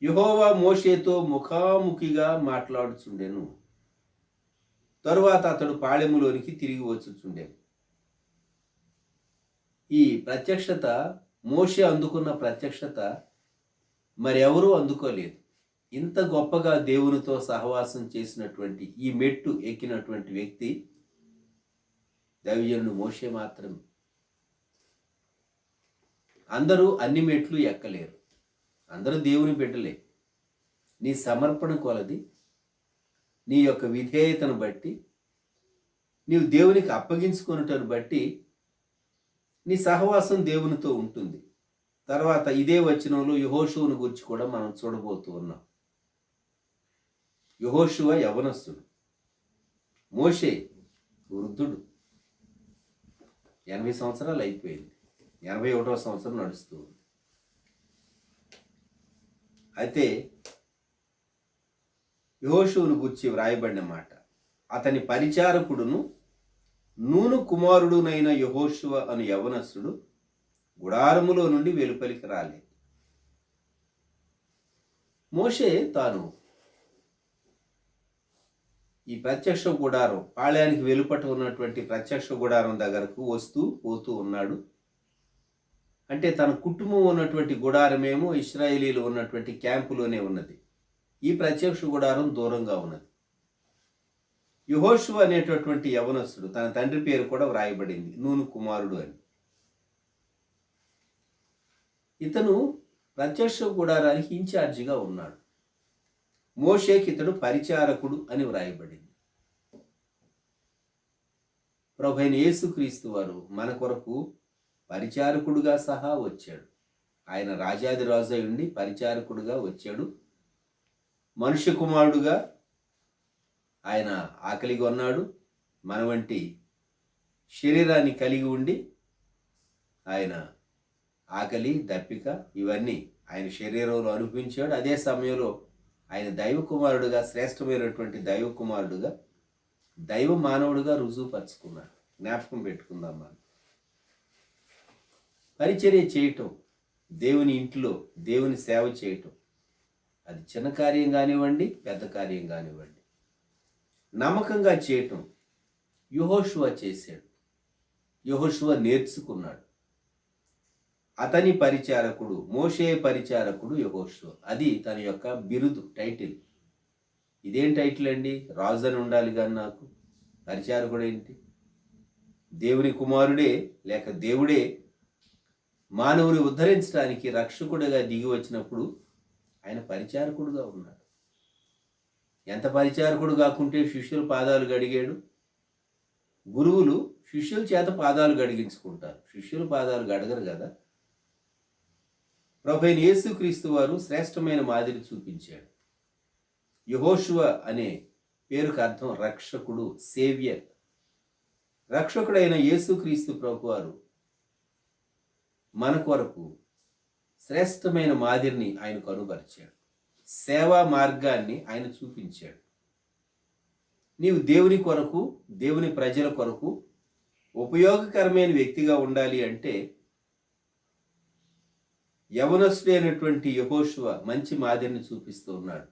యెహోవా మోషేతో ముఖాముఖిగా మాట్లాడుచుండెను. తరువాత అతడు పాళెములోనికి తిరిగి వచ్చుచుండెను. ఈ ప్రత్యక్షత, మోషే అందుకున్న ప్రత్యక్షత మరి ఎవరూ అందుకోలేదు. ఇంత గొప్పగా దేవునితో సహవాసం చేసినటువంటి, ఈ మెట్టు ఎక్కినటువంటి వ్యక్తి దైవజనుడు మోషే మాత్రమే. అందరూ అన్ని మెట్లు ఎక్కలేరు. అందరూ దేవుని బిడ్డలే. నీ సమర్పణ కొలది, నీ యొక్క విధేయతను బట్టి, నీవు దేవునికి అప్పగించుకొనుటను బట్టి నీ సహవాసం దేవునితో ఉంటుంది. తర్వాత ఇదే వచనంలో యెహోషువను గురించి కూడా మనం చూడబోతూ ఉన్నాం. యెహోషువ యవనస్తుడు, మోషే వృద్ధుడు. 80 సంవత్సరాలు అయిపోయింది, 81వ సంవత్సరం నడుస్తూ ఉంది. అయితే యెహోషువను గురించి వ్రాయబడిన మాట, అతని పరిచారకుడును నూను కుమారుడునైన యెహోషువ అను యవనస్తుడు గుడారములో నుండి వెలుపలికి రాలేదు. మోషే తాను ఈ ప్రత్యక్ష గుడారం, పాళ్యానికి వెలుపట ఉన్నటువంటి ప్రత్యక్ష గుడారం దగ్గరకు వస్తూ పోతూ ఉన్నాడు. అంటే తన కుటుంబం ఉన్నటువంటి గుడారమేమో ఇశ్రాయేలీలు ఉన్నటువంటి క్యాంపులోనే ఉన్నది. ఈ ప్రత్యక్ష గుడారం దూరంగా ఉన్నది. యెహోషువ అనేటటువంటి యవనస్తుడు, తన తండ్రి పేరు కూడా వ్రాయబడింది, నూను కుమారుడు అని. ఇతను ప్రత్యక్ష గుడారానికి ఇన్ఛార్జిగా ఉన్నాడు. మోషేకి ఇతడు పరిచారకుడు అని వ్రాయబడింది. ప్రభువైన యేసుక్రీస్తు వారు మన కొరకు పరిచారకుడుగా సహా వచ్చాడు. ఆయన రాజాది రాజు అయి ఉండి పరిచారకుడుగా వచ్చాడు. మనుష్య కుమారుడుగా ఆయన ఆకలిగా ఉన్నాడు. మన వంటి శరీరాన్ని కలిగి ఉండి ఆయన ఆకలి, దప్పిక ఇవన్నీ ఆయన శరీరంలో అనుభవించాడు. అదే సమయంలో ఆయన దైవ కుమారుడుగా, శ్రేష్టమైనటువంటి దైవ కుమారుడుగా, దైవ మానవుడుగా రుజువుపరుచుకున్నాడు. జ్ఞాపకం పెట్టుకుందాం. మనం పరిచర్య చేయటం, దేవుని ఇంట్లో దేవుని సేవ చేయటం, అది చిన్న కార్యం కానివ్వండి, పెద్ద కార్యం కానివ్వండి, నమ్మకంగా చేయటం యెహోషువ చేశాడు. యెహోషువ నేర్చుకున్నాడు. అతని పరిచారకుడు, మోషే పరిచారకుడు యెహోషువ. అది తన యొక్క బిరుదు, టైటిల్. ఇదేం టైటిల్ అండి? రాజు అని ఉండాలి కానీ నాకు పరిచారకుడు ఏంటి? దేవుని కుమారుడే లేక దేవుడే మానవుని ఉద్ధరించడానికి రక్షకుడిగా దిగి వచ్చినప్పుడు ఆయన పరిచారకుడుగా ఉన్నాడు. ఎంత పరిచారకుడు కాకుంటే శిష్యుల పాదాలు గడిగాడు. గురువులు శిష్యుల చేత పాదాలు గడిగించుకుంటారు, శిష్యుల పాదాలు గడగరు కదా. ప్రభువైన యేసుక్రీస్తు వారు శ్రేష్టమైన మాదిరి చూపించాడు. యెహోషువ అనే పేరుకు అర్థం రక్షకుడు, సేవియర్. రక్షకుడైన యేసుక్రీస్తు ప్రభువారు మన కొరకు శ్రేష్టమైన మాదిరిని ఆయన కనుపరిచాడు. సేవా మార్గాన్ని ఆయన చూపించాడు. నీవు దేవుని కొరకు, దేవుని ప్రజల కొరకు ఉపయోగకరమైన వ్యక్తిగా ఉండాలి అంటే యవనస్తుడైనటువంటి యెహోషువ మంచి మాదిరిని చూపిస్తూ ఉన్నాడు.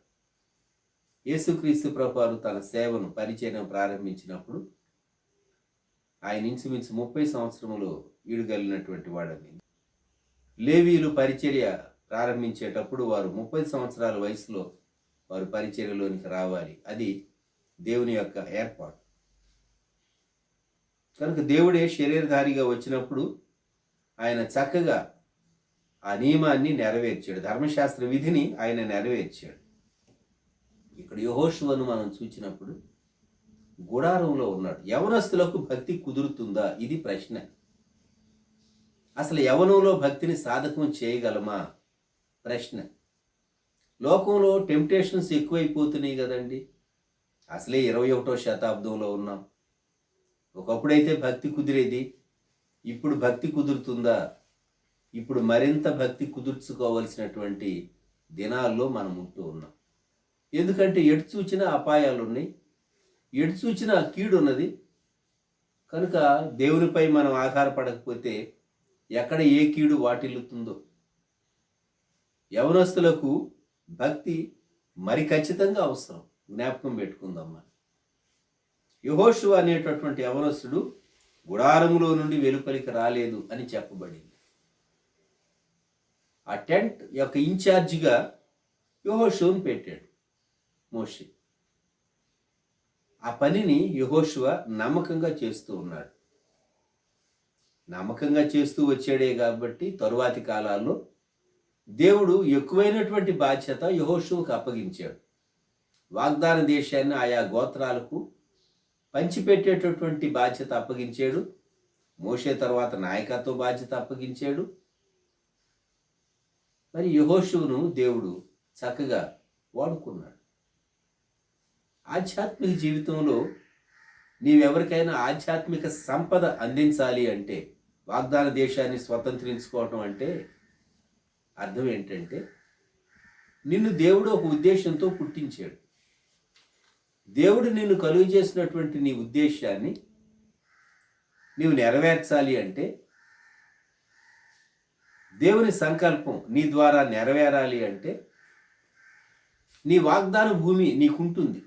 యేసుక్రీస్తు ప్రభువారు తన సేవను, పరిచర్యను ప్రారంభించినప్పుడు ఆయన ఇంచుమించు 30 సంవత్సరములు ఈడుగలిగినటువంటి వాడని. లేవీయులు పరిచర్య ప్రారంభించేటప్పుడు వారు 30 సంవత్సరాల వయసులో వారు పరిచర్యలోనికి రావాలి. అది దేవుని యొక్క ఏర్పాటు. కనుక దేవుడే శరీరధారిగా వచ్చినప్పుడు ఆయన చక్కగా ఆ నియమాన్ని నెరవేర్చాడు. ధర్మశాస్త్ర విధిని ఆయన నెరవేర్చాడు. ఇక్కడ యెహోషువను మనం చూసినప్పుడు గుడారంలో ఉన్నాడు. యవనస్తులకు భక్తి కుదురుతుందా? ఇది ప్రశ్న. అసలు యవనంలో భక్తిని సాధకం చేయగలమా? ప్రశ్న. లోకంలో టెంప్టేషన్స్ ఎక్కువైపోతున్నాయి కదండి. అసలే 21వ శతాబ్దంలో ఉన్నాం. ఒకప్పుడైతే భక్తి కుదిరేది, ఇప్పుడు భక్తి కుదురుతుందా? ఇప్పుడు మరింత భక్తి కుదుర్చుకోవలసినటువంటి దినాల్లో మనం ఉంటూ ఉన్నాం. ఎందుకంటే ఎటు చూచినా అపాయాలు ఉన్నాయి, ఎటు చూచినా కీడు ఉన్నది. కనుక దేవునిపై మనం ఆధారపడకపోతే ఎక్కడ ఏ కీడు వాటిల్లుతుందో. యవనస్తులకు భక్తి మరి ఖచ్చితంగా అవసరం. జ్ఞాపకం పెట్టుకుందామా. యెహోషువ అనేటటువంటి యవనస్తుడు గుడారములో నుండి వెలుపలికి రాలేదు అని చెప్పబడింది. ఆ టెంట్ యొక్క ఇన్ఛార్జిగా యెహోషువను పెట్టాడు మోషే. ఆ పనిని యెహోషువ నమ్మకంగా చేస్తూ ఉన్నాడు. నమ్మకంగా చేస్తూ వచ్చాడే కాబట్టి తరువాతి కాలాల్లో దేవుడు ఎక్కువైనటువంటి బాధ్యత యెహోషువకు అప్పగించాడు. వాగ్దాన దేశాన్ని ఆయా గోత్రాలకు పంచిపెట్టేటటువంటి బాధ్యత అప్పగించాడు. మోషే తర్వాత నాయకత్వ బాధ్యత అప్పగించాడు. మరి యెహోషువను దేవుడు చక్కగా వాడుకున్నాడు. ఆధ్యాత్మిక జీవితంలో నీవెవరికైనా ఆధ్యాత్మిక సంపద అందించాలి అంటే, వాగ్దాన దేశాన్ని స్వతంత్రించుకోవటం అంటే అర్థం ఏంటంటే, నిన్ను దేవుడు ఒక ఉద్దేశంతో పుట్టించాడు. దేవుడు నిన్ను కలుగు చేసినటువంటి నీ ఉద్దేశాన్ని నీవు నెరవేర్చాలి అంటే, దేవుని సంకల్పం నీ ద్వారా నెరవేరాలి అంటే, నీ వాగ్దాన భూమి నీకుంటుంది.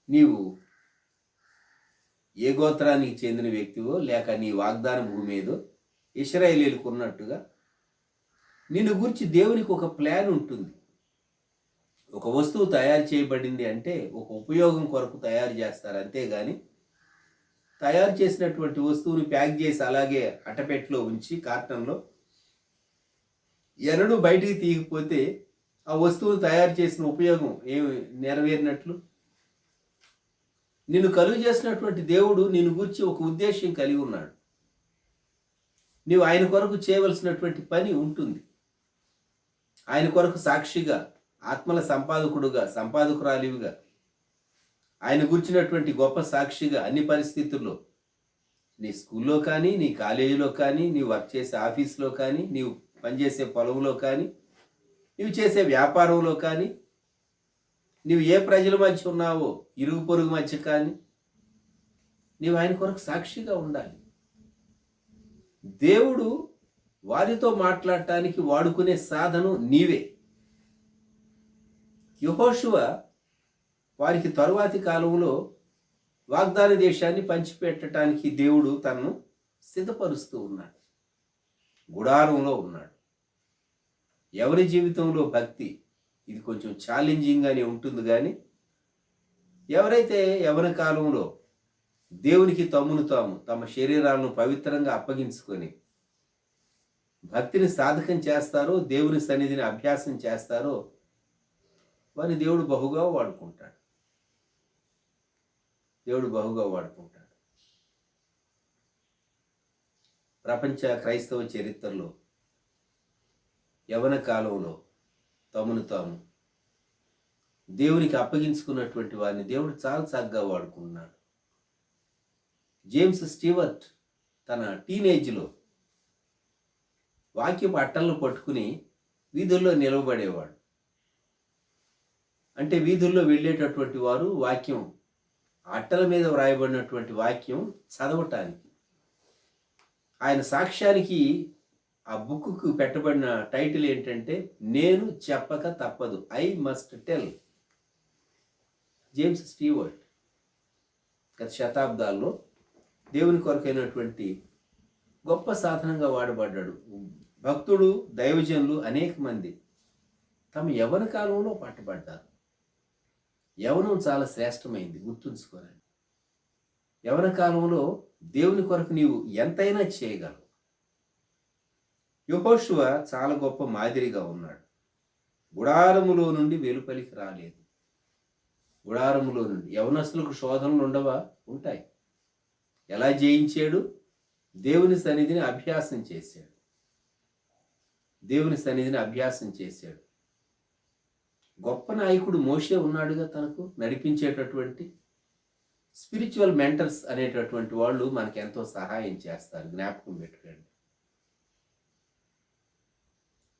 నీవు ఏ గోత్రానికి చెందిన వ్యక్తివో లేక నీ వాగ్దాన భూమి ఏదో ఇశ్రాయేలీయులకు ఉన్నట్టుగా నిన్ను గురించి దేవునికి ఒక ప్లాన్ ఉంటుంది. ఒక వస్తువు తయారు చేయబడింది అంటే ఒక ఉపయోగం కొరకు తయారు చేస్తారు. అంతేగాని తయారు చేసినటువంటి వస్తువుని ప్యాక్ చేసి అలాగే అట్టపెట్టెలో ఉంచి కార్టన్లో ఎన్నడూ బయటికి తీయకపోతే ఆ వస్తువును తయారు చేసిన ఉపయోగం ఏమి నెరవేరినట్లు? నిన్ను కలుగు చేసినటువంటి దేవుడు నిన్ను గురించి ఒక ఉద్దేశం కలిగి ఉన్నాడు. నీవు ఆయన కొరకు చేయవలసినటువంటి పని ఉంటుంది. ఆయన కొరకు సాక్షిగా, ఆత్మల సంపాదకుడుగా, సంపాదకురాలివిగా, ఆయన గురించినటువంటి గొప్ప సాక్షిగా అన్ని పరిస్థితుల్లో నీ స్కూల్లో కానీ, నీ కాలేజీలో కానీ, నీవు వర్క్ చేసే ఆఫీస్లో కానీ, నీవు పనిచేసే పొలంలో కానీ, నీవు చేసే వ్యాపారంలో కానీ, నీవు ఏ ప్రజల మధ్య ఉన్నావో ఇరుగు పొరుగు మధ్య కానీ, నీవు ఆయన కొరకు సాక్షిగా ఉండాలి. దేవుడు వారితో మాట్లాడటానికి వాడుకునే సాధనం నీవే. యెహోషువ వారికి తరువాతి కాలంలో వాగ్దాన దేశాన్ని పంచిపెట్టడానికి దేవుడు తనను సిద్ధపరుస్తూ ఉన్నాడు. గుడారంలో ఉన్నాడు. ఎవరి జీవితంలో భక్తి ఇది కొంచెం ఛాలెంజింగ్గానే ఉంటుంది, కానీ ఎవరైతే యవన కాలంలో దేవునికి తమ్మును తాము తమ శరీరాలను పవిత్రంగా అప్పగించుకొని భక్తిని సాధకం చేస్తారో, దేవుని సన్నిధిని అభ్యాసం చేస్తారో వారిని దేవుడు బహుగా వాడుకుంటాడు. దేవుడు బహుగా వాడుకుంటాడు. ప్రపంచ క్రైస్తవ చరిత్రలో యవన కాలంలో తమను తాము దేవునికి అప్పగించుకున్నటువంటి వారిని దేవుడు చాలా చక్కగా వాడుకున్నాడు. జేమ్స్ స్టీవర్ట్ తన టీనేజ్లో వాక్యపు అట్టలను పట్టుకుని వీధుల్లో నిలవబడేవాడు. అంటే వీధుల్లో వెళ్ళేటటువంటి వారు వాక్యం అట్టల మీద వ్రాయబడినటువంటి వాక్యం చదవటానికి. ఆయన సాక్ష్యానికి ఆ బుక్కు పెట్టబడిన టైటిల్ ఏంటంటే నేను చెప్పక తప్పదు, I must tell. James Stewart గత శతాబ్దాల్లో దేవుని కొరకైనటువంటి గొప్ప సాధనంగా వాడబడ్డాడు. భక్తుడు, దైవజనులు అనేక మంది తమ యవన కాలంలో పట్టబడ్డారు. యవనం చాలా శ్రేష్టమైంది, గుర్తుంచుకోనండి. యవన కాలంలో దేవుని కొరకు నీవు ఎంతైనా చేయగలవు. యెహోషువ చాలా గొప్ప మాదిరిగా ఉన్నాడు. గుడారములో నుండి వెలుపలికి రాలేదు. గుడారములో నుండి యవనస్తులకు శోధనలు ఉండవా? ఉంటాయి. ఎలా జయించాడు? దేవుని సన్నిధిని అభ్యాసం చేశాడు. దేవుని సన్నిధిని అభ్యాసం చేశాడు. గొప్ప నాయకుడు మోషే ఉన్నాడుగా, తనకు నడిపించేటటువంటి స్పిరిచువల్ మెంటర్స్ అనేటటువంటి వాళ్ళు మనకు ఎంతో సహాయం చేస్తారు. జ్ఞాపకం పెట్టుకోండి.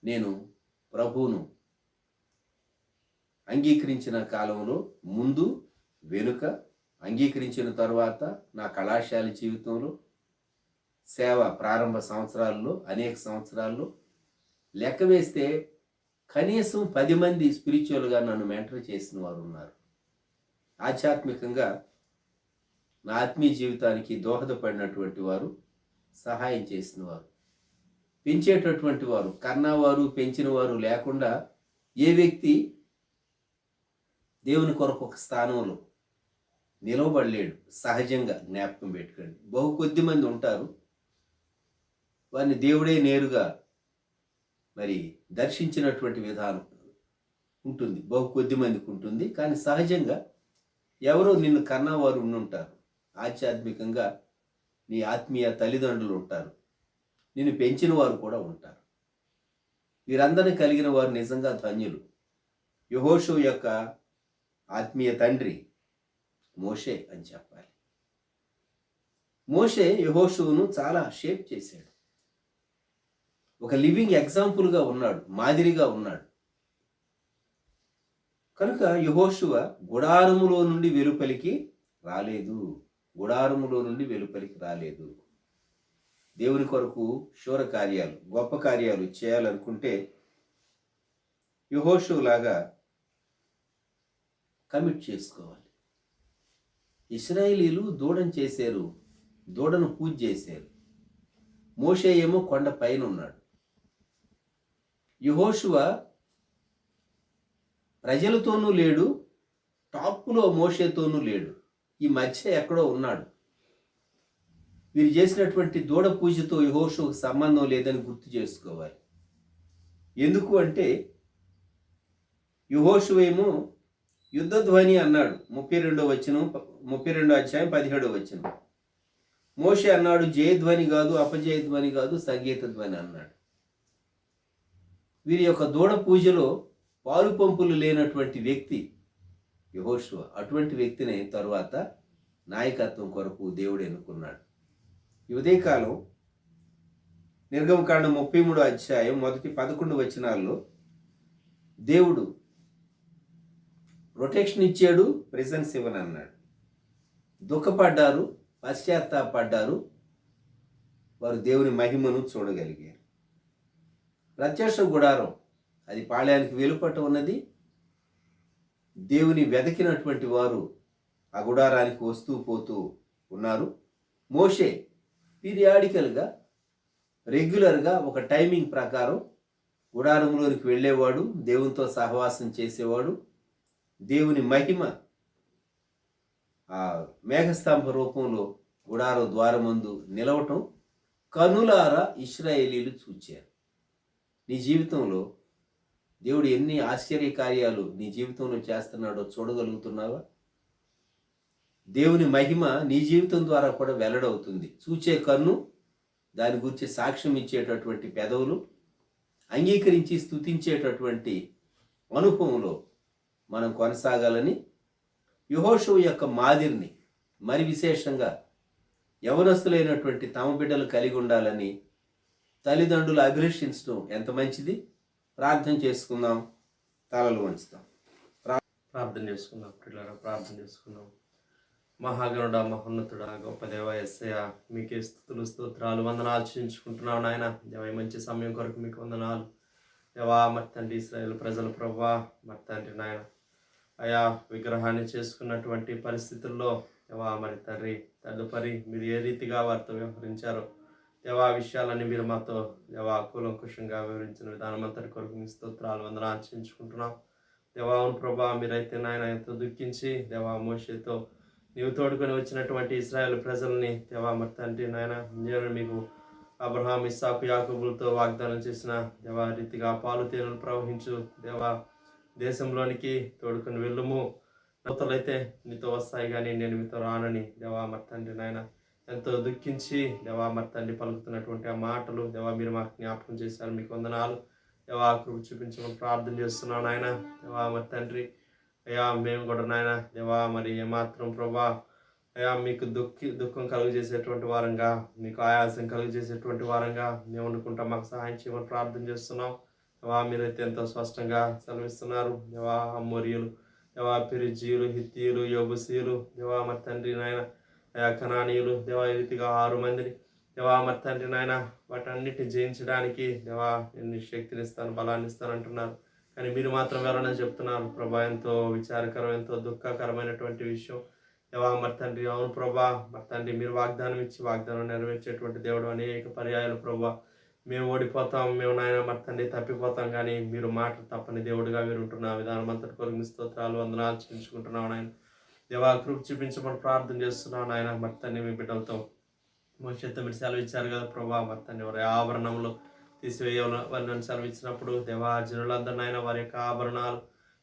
నేను ప్రభువును అంగీకరించిన కాలంలో ముందు వెనుక, అంగీకరించిన తర్వాత నా కళాశాల జీవితంలో, సేవ ప్రారంభ సంవత్సరాల్లో, అనేక సంవత్సరాల్లో లెక్క వేస్తే కనీసం 10 మంది స్పిరిచువల్గా నన్ను మెంటర్ చేసిన వారు ఉన్నారు. ఆధ్యాత్మికంగా నా ఆత్మీయ జీవితానికి దోహదపడినటువంటి వారు, సహాయం చేసిన వారు, పెంచేటటువంటి వారు, కన్నవారు పెంచిన వారు లేకుండా ఏ వ్యక్తి దేవుని కొరకు ఒక స్థానంలో నిలవబడలేడు. సహజంగా జ్ఞాపకం పెట్టుకోండి. బహు కొద్ది మంది ఉంటారు, వారిని దేవుడే నేరుగా మరి దర్శించినటువంటి విధానం ఉంటుంది. బహు కొద్ది మందికి ఉంటుంది. కానీ సహజంగా ఎవరో నిన్ను కన్నవారు ఉండుంటారు. ఆధ్యాత్మికంగా నీ ఆత్మీయ తల్లిదండ్రులు ఉంటారు, నిన్ను పెంచిన వారు కూడా ఉంటారు. వీరందరినీ కలిగిన వారు నిజంగా ధన్యులు. యెహోషువ యొక్క ఆత్మీయ తండ్రి మోషే అని చెప్పాలి. మోషే యెహోషువను చాలా షేప్ చేశాడు. ఒక లివింగ్ ఎగ్జాంపుల్గా ఉన్నాడు, మాదిరిగా ఉన్నాడు. కనుక యెహోషువ గుడారములో నుండి వెలుపలికి రాలేదు. గుడారములో నుండి వెలుపలికి రాలేదు. దేవుని కొరకు శూర కార్యాలు, గొప్ప కార్యాలు చేయాలనుకుంటే యెహోషువలాగా కమిట్ చేసుకోవాలి. ఇశ్రాయేలీలు దూడను చేశారు, దూడను పూజ చేశారు. మోషే ఏమో కొండ పైన ఉన్నాడు. యెహోషువ ప్రజలతోనూ లేడు, టాప్లో మోషేతోనూ లేడు, ఈ మధ్య ఎక్కడో ఉన్నాడు. వీరు చేసినటువంటి దూడ పూజతో యెహోషువకు సంబంధం లేదని గుర్తు చేసుకోవాలి. ఎందుకు అంటే యెహోషువ ఏమో యుద్ధధ్వని అన్నాడు, 32 అధ్యాయం 17 వచనం. మోషే అన్నాడు జయధ్వని కాదు, అపజయధ్వని కాదు, సంగీత ధ్వని అన్నాడు. వీరి యొక్క దూడ పూజలో పాలు పంపులు లేనటువంటి వ్యక్తి యెహోషువ. అటువంటి వ్యక్తిని తరువాత నాయకత్వం కొరకు దేవుడు ఎన్నుకున్నాడు. ఈ ఉదయకాలం నిర్గమకాండం 33 అధ్యాయం మొదటి 11 వచనాల్లో దేవుడు ప్రొటెక్షన్ ఇచ్చాడు, ప్రెజెన్స్ ఇవ్వనన్నాడు. దుఃఖపడ్డారు, పశ్చాత్తాపడ్డారు, వారు దేవుని మహిమను చూడగలిగారు. ప్రత్యక్ష గుడారం అది పాళయానికి వెలుపట ఉన్నది. దేవుని వెదకినటువంటి వారు ఆ గుడారానికి వస్తూ పోతూ ఉన్నారు. మోషే పీరియాడికల్గా రెగ్యులర్గా ఒక టైమింగ్ ప్రకారం గుడారంలోనికి వెళ్ళేవాడు, దేవునితో సహవాసం చేసేవాడు. దేవుని మహిమ ఆ మేఘస్తంభ రూపంలో గుడారం ద్వారమందు నిలవటం కనులారా ఇశ్రాయేలీలు చూచారు. నీ జీవితంలో దేవుడు ఎన్ని ఆశ్చర్య కార్యాలు నీ జీవితంలో చేస్తున్నాడో చూడగలుగుతున్నావా? దేవుని మహిమ నీ జీవితం ద్వారా కూడా వెల్లడవుతుంది. చూచే కన్ను, దాని గురించి సాక్ష్యం ఇచ్చేటటువంటి పెదవులు, అంగీకరించి స్తుతించేటటువంటి అనుభవంలో మనం కొనసాగాలని, యెహోషువ యొక్క మాదిరిని మరి విశేషంగా యవనస్తులైనటువంటి తమ బిడ్డలు కలిగి ఉండాలని తల్లిదండ్రులు అభిలషించడం ఎంత మంచిది. ప్రార్థన చేసుకుందాం, తలలు వంచుతాం. ప్రార్థన చేసుకుందాం పిల్లరా, ప్రార్థన చేసుకుందాం. మహాగణుడ, మహోన్నతుడ, గొప్ప దేవ యేసయ్య, మీకే స్తుతులు స్తోత్రాలు వందనాలు చెల్లించుకుంటున్నావు నాయన. దేవ ఈ మంచి సమయం కొరకు మీకు వందనాలు దేవా. మరి తండ్రి ఇశ్రాయేలు ప్రజల ప్రభువా, మరి తండ్రి నాయన అయా విగ్రహాన్ని చేసుకున్నటువంటి పరిస్థితుల్లో దేవా మరి తండ్రి తదుపరి మీరు ఏ రీతిగా వారితో వ్యవహరించారో దేవా విషయాలన్నీ మీరు మాతో దేవా కూలంకుషంగా వివరించిన విధానం అంతటి కొరకు మీ స్తోత్రాలు వందనాలు చెల్లించుకుంటున్నాం దేవా. అవును ప్రభా, మీరైతే నాయన ఎంతో దుఃఖించి దేవా మోషేతో నీవు తోడుకొని వచ్చినటువంటి ఇశ్రాయేలు ప్రజల్ని దేవా మరి తండ్రి నాయన నేను మీకు అబ్రహాం, ఇస్సాకు, యాకోబులతో వాగ్దానం చేసిన దేవా రీతిగా పాలు తేనెలు ప్రవహించు దేవా దేశంలోనికి తోడుకొని వెళ్ళుము, నూతలైతే నీతో వస్తాయి కానీ నేను మీతో రానని దేవా మరి తండ్రి నాయన ఎంతో దుఃఖించి దేవా మరి తండ్రి పలుకుతున్నటువంటి ఆ మాటలు దేవా మీరు మాకు జ్ఞాపకం చేశారు. మీకు వందనాలు దేవా. కృప చూపించమని ప్రార్థన చేస్తున్నాను నాయన. దేవా మరి తండ్రి అయ్యా మేము కూడా నాయన దేవా మరి ఏమాత్రం ప్రభా అయ్యా మీకు దుఃఖం కలుగజేసేటువంటి వారంగా, మీకు ఆయాసం కలుగజేసేటువంటి వారంగా మేము అనుకుంటాం. మాకు సహాయం చేయమని ప్రార్థన చేస్తున్నాం దేవా. మీరైతే ఎంతో స్పష్టంగా సెలవిస్తున్నారు దేవా. అమ్మోరియులు దేవా, పెరిజీయులు, హిత్తీయులు, యెబూసీయులు దేవా మరి తండ్రి నాయన అయా కనానీయులు దేవా ఈ రీతిగా 6 మందిని దేవా మరి తండ్రి నాయన వాటన్నిటిని జయించడానికి దేవా ఎన్ని శక్తిని ఇస్తాను, బలాన్ని ఇస్తాను అంటున్నారు. కానీ మీరు మాత్రం వెళ్ళనని చెప్తున్నారు ప్రభా. ఎంతో విచారకరం, ఎంతో దుఃఖకరమైనటువంటి విషయం దేవా మరి తండ్రి. అవును ప్రభా మరి తండ్రి, మీరు వాగ్దానం ఇచ్చి వాగ్దానం నెరవేర్చేటువంటి దేవుడు. అనేక పర్యాయాలు ప్రభా మేము ఓడిపోతాం, మేము నాయన మరి తండ్రి తప్పిపోతాం, కానీ మీరు మాట తప్పని దేవుడిగా మీరు ఉంటున్న విధానం అంతటి కొరకు మీ స్తోత్రాలు వందనాలు చెల్లించుకుంటున్నాం నాయన. దేవా కృప చూపించమని ప్రార్థన చేస్తున్నాను నాయన. మరి తండ్రి మీ బిడ్డలతో మోషేతో మీరు సెలవు ఇచ్చారు కదా ప్రభా. మరి తండ్రి వారి ఆభరణంలో తీసివేయవలని సెలవు ఇచ్చినప్పుడు దేవా జనులందరూ నాయన వారి యొక్క ఆభరణాలు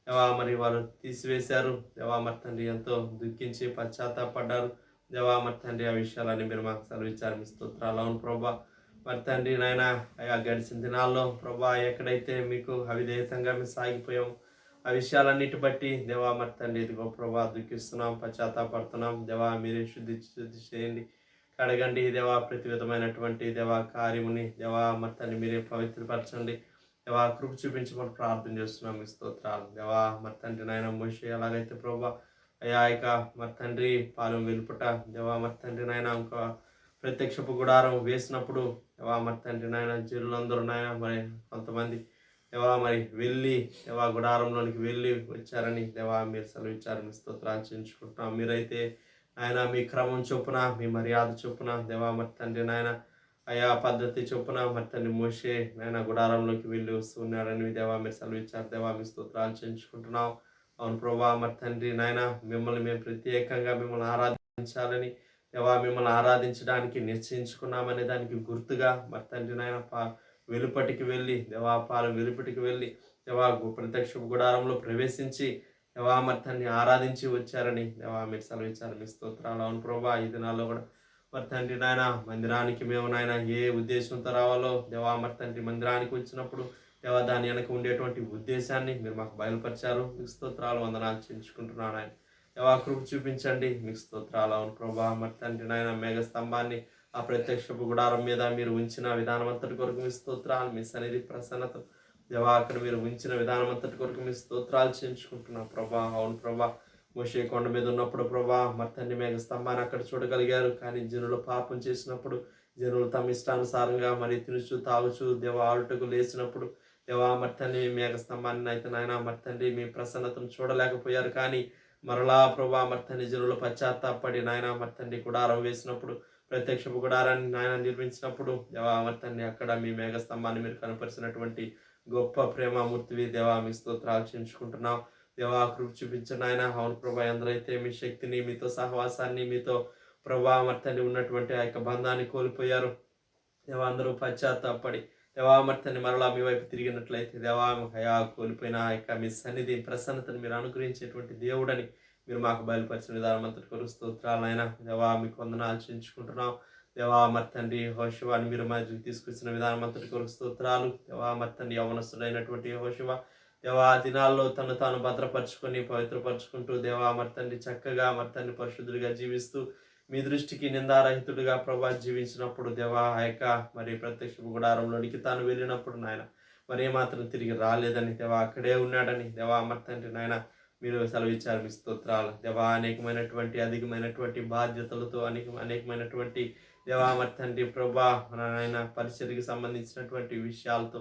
దేవా మరి వారు తీసివేశారు దేవా. మరి తండ్రి ఎంతో దుఃఖించి పశ్చాత్తాపడ్డారు దేవా. మరి తండ్రి ఆ విషయాలన్నీ మీరు మాకు సెలవు ఇచ్చారు. మీ స్తోత్రాలు. అవును ప్రభా మరి తండ్రి నాయన అయా గడిచిన దినాల్లో ప్రభా ఎక్కడైతే మీకు అవిధేయతంగా మేము సాగిపోయాం ఆ విషయాలన్నిటి బట్టి దేవా మరి తండ్రి ఇదిగో ప్రభా దుఃఖిస్తున్నాం, పశ్చాత్తాపడుతున్నాం దేవా. మీరే శుద్ధి చేయండి, కడగండి దేవా. ప్రతి విధమైనటువంటి దేవా కార్యముని దేవా మరి తండ్రి మీరే పవిత్రపరచండి దేవా. కృప చూపించమని ప్రార్థన చేస్తున్నాం. మీ స్తోత్రాలు దేవా. మరి తండ్రి నాయన మోషే ఎలాగైతే ప్రభా అయా ఇక మరి తండ్రి పాలెం వెలుపుట దేవా మరి తండ్రి నాయన ఇంకా ప్రత్యక్షపు గుడారం వేసినప్పుడు దేవా మరి తండ్రి నాయన జనులందరూ నాయన మరి కొంతమంది దేవా మరి వెళ్ళి దేవా గుడారంలోనికి వెళ్ళి వచ్చారని దేవా మీరు సెలవు ఇచ్చారు. మీ స్తోత్రాలు చెల్లించుకుంటున్నాం. మీరైతే ఆయన మీ క్రమం చొప్పున, మీ మర్యాద చొప్పున దేవా మరి తండ్రి నాయన అయా పద్ధతి చొప్పున మరి తండ్రి మోషే నాయన గుడారంలోకి వెళ్ళి వస్తున్నారని దేవా మీరు సెలవు ఇచ్చారు. దేవా మీ స్తోత్రాలు చెల్లించుకుంటున్నాం. అవును ప్రభా మరి తండ్రి నాయన మిమ్మల్ని మేము ప్రత్యేకంగా మిమ్మల్ని ఆరాధించాలని దేవా మిమ్మల్ని ఆరాధించడానికి నిశ్చయించుకున్నామనే దానికి గుర్తుగా మరి తండ్రి నాయన వెలుపటికి వెళ్ళి దేవా పాలెం వెలుపటికి వెళ్ళి దేవా ప్రత్యక్ష గుడారంలో ప్రవేశించి దేవా మరి తండ్రి ఆరాధించి వచ్చారని దేవా మీరు సెలవు ఇచ్చారు. మీ స్తోత్రాలు. అవును ప్రభా ఈ దినాల్లో కూడా మరి తండ్రి నాయన మందిరానికి మేము నాయన ఏ ఉద్దేశంతో రావాలో దేవా మరి తండ్రి మందిరానికి వచ్చినప్పుడు దేవా దాని వెనక ఉండేటువంటి ఉద్దేశాన్ని మీరు మాకు బయలుపరిచారు. మీకు స్తోత్రాలు వందనాలు చెల్లించుకుంటున్నాను ఆయన. దేవా కృప చూపించండి. మీకు స్తోత్రాలు. అవును ప్రభా మరి తండ్రి నాయన మేఘ స్తంభాన్ని ఆ ప్రత్యక్షపు గుడారం మీద మీరు ఉంచిన విధానం అంతటి కొరకు మీ స్తోత్రాలు, మీ సన్నిధి ప్రసన్నత దేవా అక్కడ మీరు ఉంచిన విధానం అంతటి కొరకు మీ స్తోత్రాలు చేయించుకుంటున్నాం ప్రభా. అవును ప్రభా, మోషే కొండ మీద ఉన్నప్పుడు ప్రభా మరి తండ్రి మేఘ స్తంభాన్ని అక్కడ చూడగలిగారు. కానీ జనులు పాపం చేసినప్పుడు, జనులు తమ ఇష్టానుసారంగా మరి తినుచు తాగుచు దేవా ఆడుటకు లేచినప్పుడు దేవా మరి తండ్రి మేఘ స్తంభాన్ని అయితే నాయన మరి తండ్రి మీ ప్రసన్నతను చూడలేకపోయారు. కానీ మరలా ప్రభా మరి తండ్రి జనులు పశ్చాత్తాపడి నాయన మరి తండ్రి గుడారం వేసినప్పుడు, ప్రత్యక్షపు గుడారాన్ని నాయన నిర్మించినప్పుడు దేవా మరి తండ్రి అక్కడ మీ మేఘ స్తంభాన్ని మీరు కనపరిచినటువంటి గొప్ప ప్రేమమూర్తివి దేవా, మీ స్తోత్రాలు చేయించుకుంటున్నాం దేవా. కృప చూపించండి ఆయన. అవును ప్రభా, ఎందరైతే మీ శక్తిని, మీతో సహవాసాన్ని, మీతో ప్రభా మరి తండ్రి ఉన్నటువంటి ఆ యొక్క బంధాన్ని కోల్పోయారు దేవా, అందరూ పశ్చాత్తాపడి దేవా మరి తండ్రి మరలా మీ వైపు తిరిగినట్లయితే దేవా అయా కోల్పోయిన ఆ యొక్క మీ సన్నిధి ప్రసన్నతను మీరు అనుగ్రహించేటువంటి దేవుడని మీరు మాకు బయలుపరిచిన విధానం అంతటి కొరకు స్తోత్రాలైనా దేవా, మీకు వందనాలు చేయించుకుంటున్నాం దేవా. మరి తండ్రి యెహోషువని మీరు మధ్యకి తీసుకొచ్చిన విధానం అంతటి కొరకు స్తోత్రాలు దేవా. మరి తండ్రి యవనస్తుడైనటువంటి యెహోషువ దేవా ఆ దినాల్లో తను తాను భద్రపరుచుకొని పవిత్రపరుచుకుంటూ దేవా మరి తండ్రి చక్కగా మరి తండ్రి పరిశుద్ధుడిగా జీవిస్తూ మీ దృష్టికి నిందారహితుడిగా ప్రభా జీవించినప్పుడు దేవా ఆ యొక్క మరి ప్రత్యక్ష గుడారంలోనికి తాను వెళ్ళినప్పుడు నాయన మరి ఏమాత్రం తిరిగి రాలేదని దేవా అక్కడే ఉన్నాడని దేవా మరి తండ్రి నాయన మీరు సెలవిచ్చారు. మీ స్తోత్రాలు దేవా. అనేకమైనటువంటి అధికమైనటువంటి బాధ్యతలతో అనేకమైనటువంటి దేవా మరి తండ్రి ప్రభా నాయన పరిచర్యకి సంబంధించినటువంటి విషయాలతో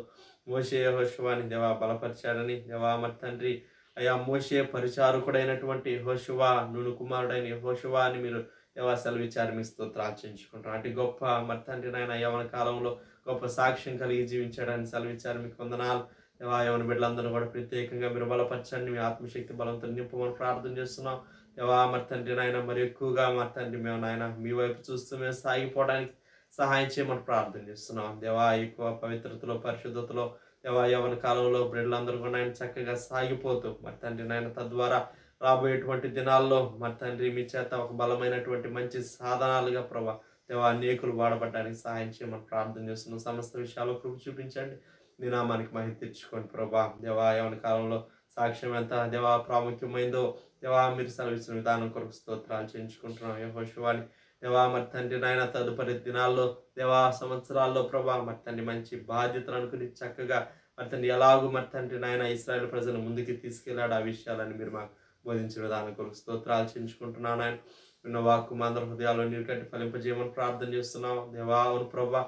మోషే యెహోషువని దేవా బలపరిచాడని దేవా మరి తండ్రి అయా మోషే పరిచారకుడైనటువంటి యెహోషువ నూను కుమారుడైన యెహోషువ అని మీరు దేవా సెలవిచ్చారు. మీ స్తోత్రాలు చేయించుకుంటాం. అటు గొప్ప మరి తండ్రి నాయన యవన కాలంలో గొప్ప సాక్ష్యం కలిగి జీవించాడని సెలవిచ్చారు. మీకు వందనాలు దేవా. యవన బిడ్డలందరూ కూడా ప్రత్యేకంగా మీరు బలపరచండి, మీ ఆత్మశక్తి బలంతో నింపమని ప్రార్థన చేస్తున్నాం దేవా. మరి తండ్రి నాయన మరి ఎక్కువగా మరి తండ్రి మేము నాయన మీ వైపు చూస్తూ మేము సాగిపోవడానికి సహాయం చేయమని ప్రార్థన చేస్తున్నాం దేవా. ఎక్కువ పవిత్రతలో పరిశుద్ధతలో దేవా యవన కాలంలో బిడ్డలందరూ కూడా ఆయన చక్కగా సాగిపోతూ మరి తండ్రి నాయన తద్వారా రాబోయేటువంటి దినాల్లో మరి తండ్రి మీ చేత ఒక బలమైనటువంటి మంచి సాధనాలుగా ప్రభా దేవా అనేకులు వాడబడ్డానికి సహాయం చేయమని ప్రార్థన చేస్తున్నాం. సమస్త విషయాల్లో కృప చూపించండి, మీ నామానికి మహిమ తెచ్చుకోండి ప్రభా దేవా. యవన కాలంలో సాక్ష్యం ఎంత దేవా ప్రాముఖ్యమైందో దేవా మీరు సెలవిచ్చిన విధానం కొరకు స్తోత్రాలు చేయించుకుంటున్నాం యెహోషువని దేవా. మరి తండ్రి నాయన తదుపరి దినాల్లో దేవా సంవత్సరాల్లో ప్రభా మరి తండ్రి మంచి బాధ్యతలు అనుకుని చక్కగా మరి తండ్రి ఎలాగూ మరి తండ్రి నాయన ఇశ్రాయేలు ప్రజలు ముందుకు తీసుకెళ్ళాడు ఆ విషయాలని మీరు మాకు బోధించిన విధానం కొరకు స్తోత్రాలు చేయించుకుంటున్నాను ఆయన. విన్న వాక్కు మా అందరి హృదయాల్లో నీరు కట్టి ఫలింపజేయమని ప్రార్థన చేస్తున్నాం దేవా. అవును ప్రభా,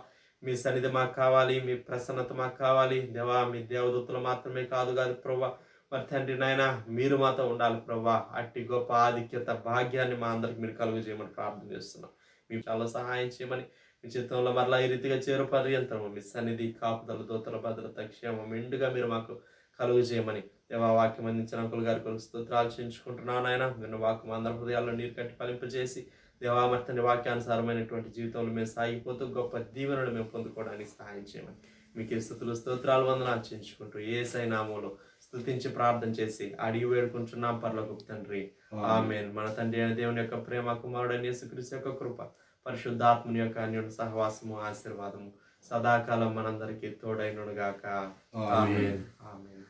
మీ సన్నిధి మాకు కావాలి, మీ ప్రసన్నత మాకు కావాలి దేవా. మీ దేవదూతలు మాత్రమే కాదు ప్రభా మరి తండ్రి నాయన మీరు మాతో ఉండాలి ప్రభా. అట్టి గొప్ప ఆధిక్యత భాగ్యాన్ని మా అందరికి మీరు కలుగు చేయమని ప్రార్థన చేస్తున్నాం. మీకు చాలా సహాయం చేయమని మీ చిత్తంలో మరలా ఈ రీతిగా చేరు పర్యంతరము మీ సన్నిధి కాపుదల దూతల భద్రత క్షేమం మెండుగా మీరు మాకు కలుగు చేయమని దేవా వాక్యం అందించిన అంకుల్ గారి కొరకు స్తోత్రాలు చేయించుకుంటున్నాను ఆయన. విన్న వాక్యం అందరి హృదయాల్లో నీరు కట్టి ఫలింపజేసి దేవా మరి తండ్రి వాక్యానుసారమైనటువంటి జీవితంలో మేము సాగిపోతూ గొప్ప దీవెనలు మేము పొందుకోవడానికి సహాయం చేయమని మీకు స్తుతులు స్తోత్రాలు వందనాలు చేయించుకుంటూ యేసయ్య నామములో స్తుతించి ప్రార్థన చేసి అడిగి వేడుకుంటున్నాం పరలోకపు తండ్రి, ఆమేన్. మన తండ్రి అయిన దేవుని యొక్క ప్రేమ, కుమారుడైన యేసుక్రీస్తు యొక్క కృప, పరిశుద్ధాత్మని యొక్క అన్యోన్య సహవాసము ఆశీర్వాదము సదాకాలం మనందరికీ తోడైనను గాక. ఆమేన్. ఆమేన్.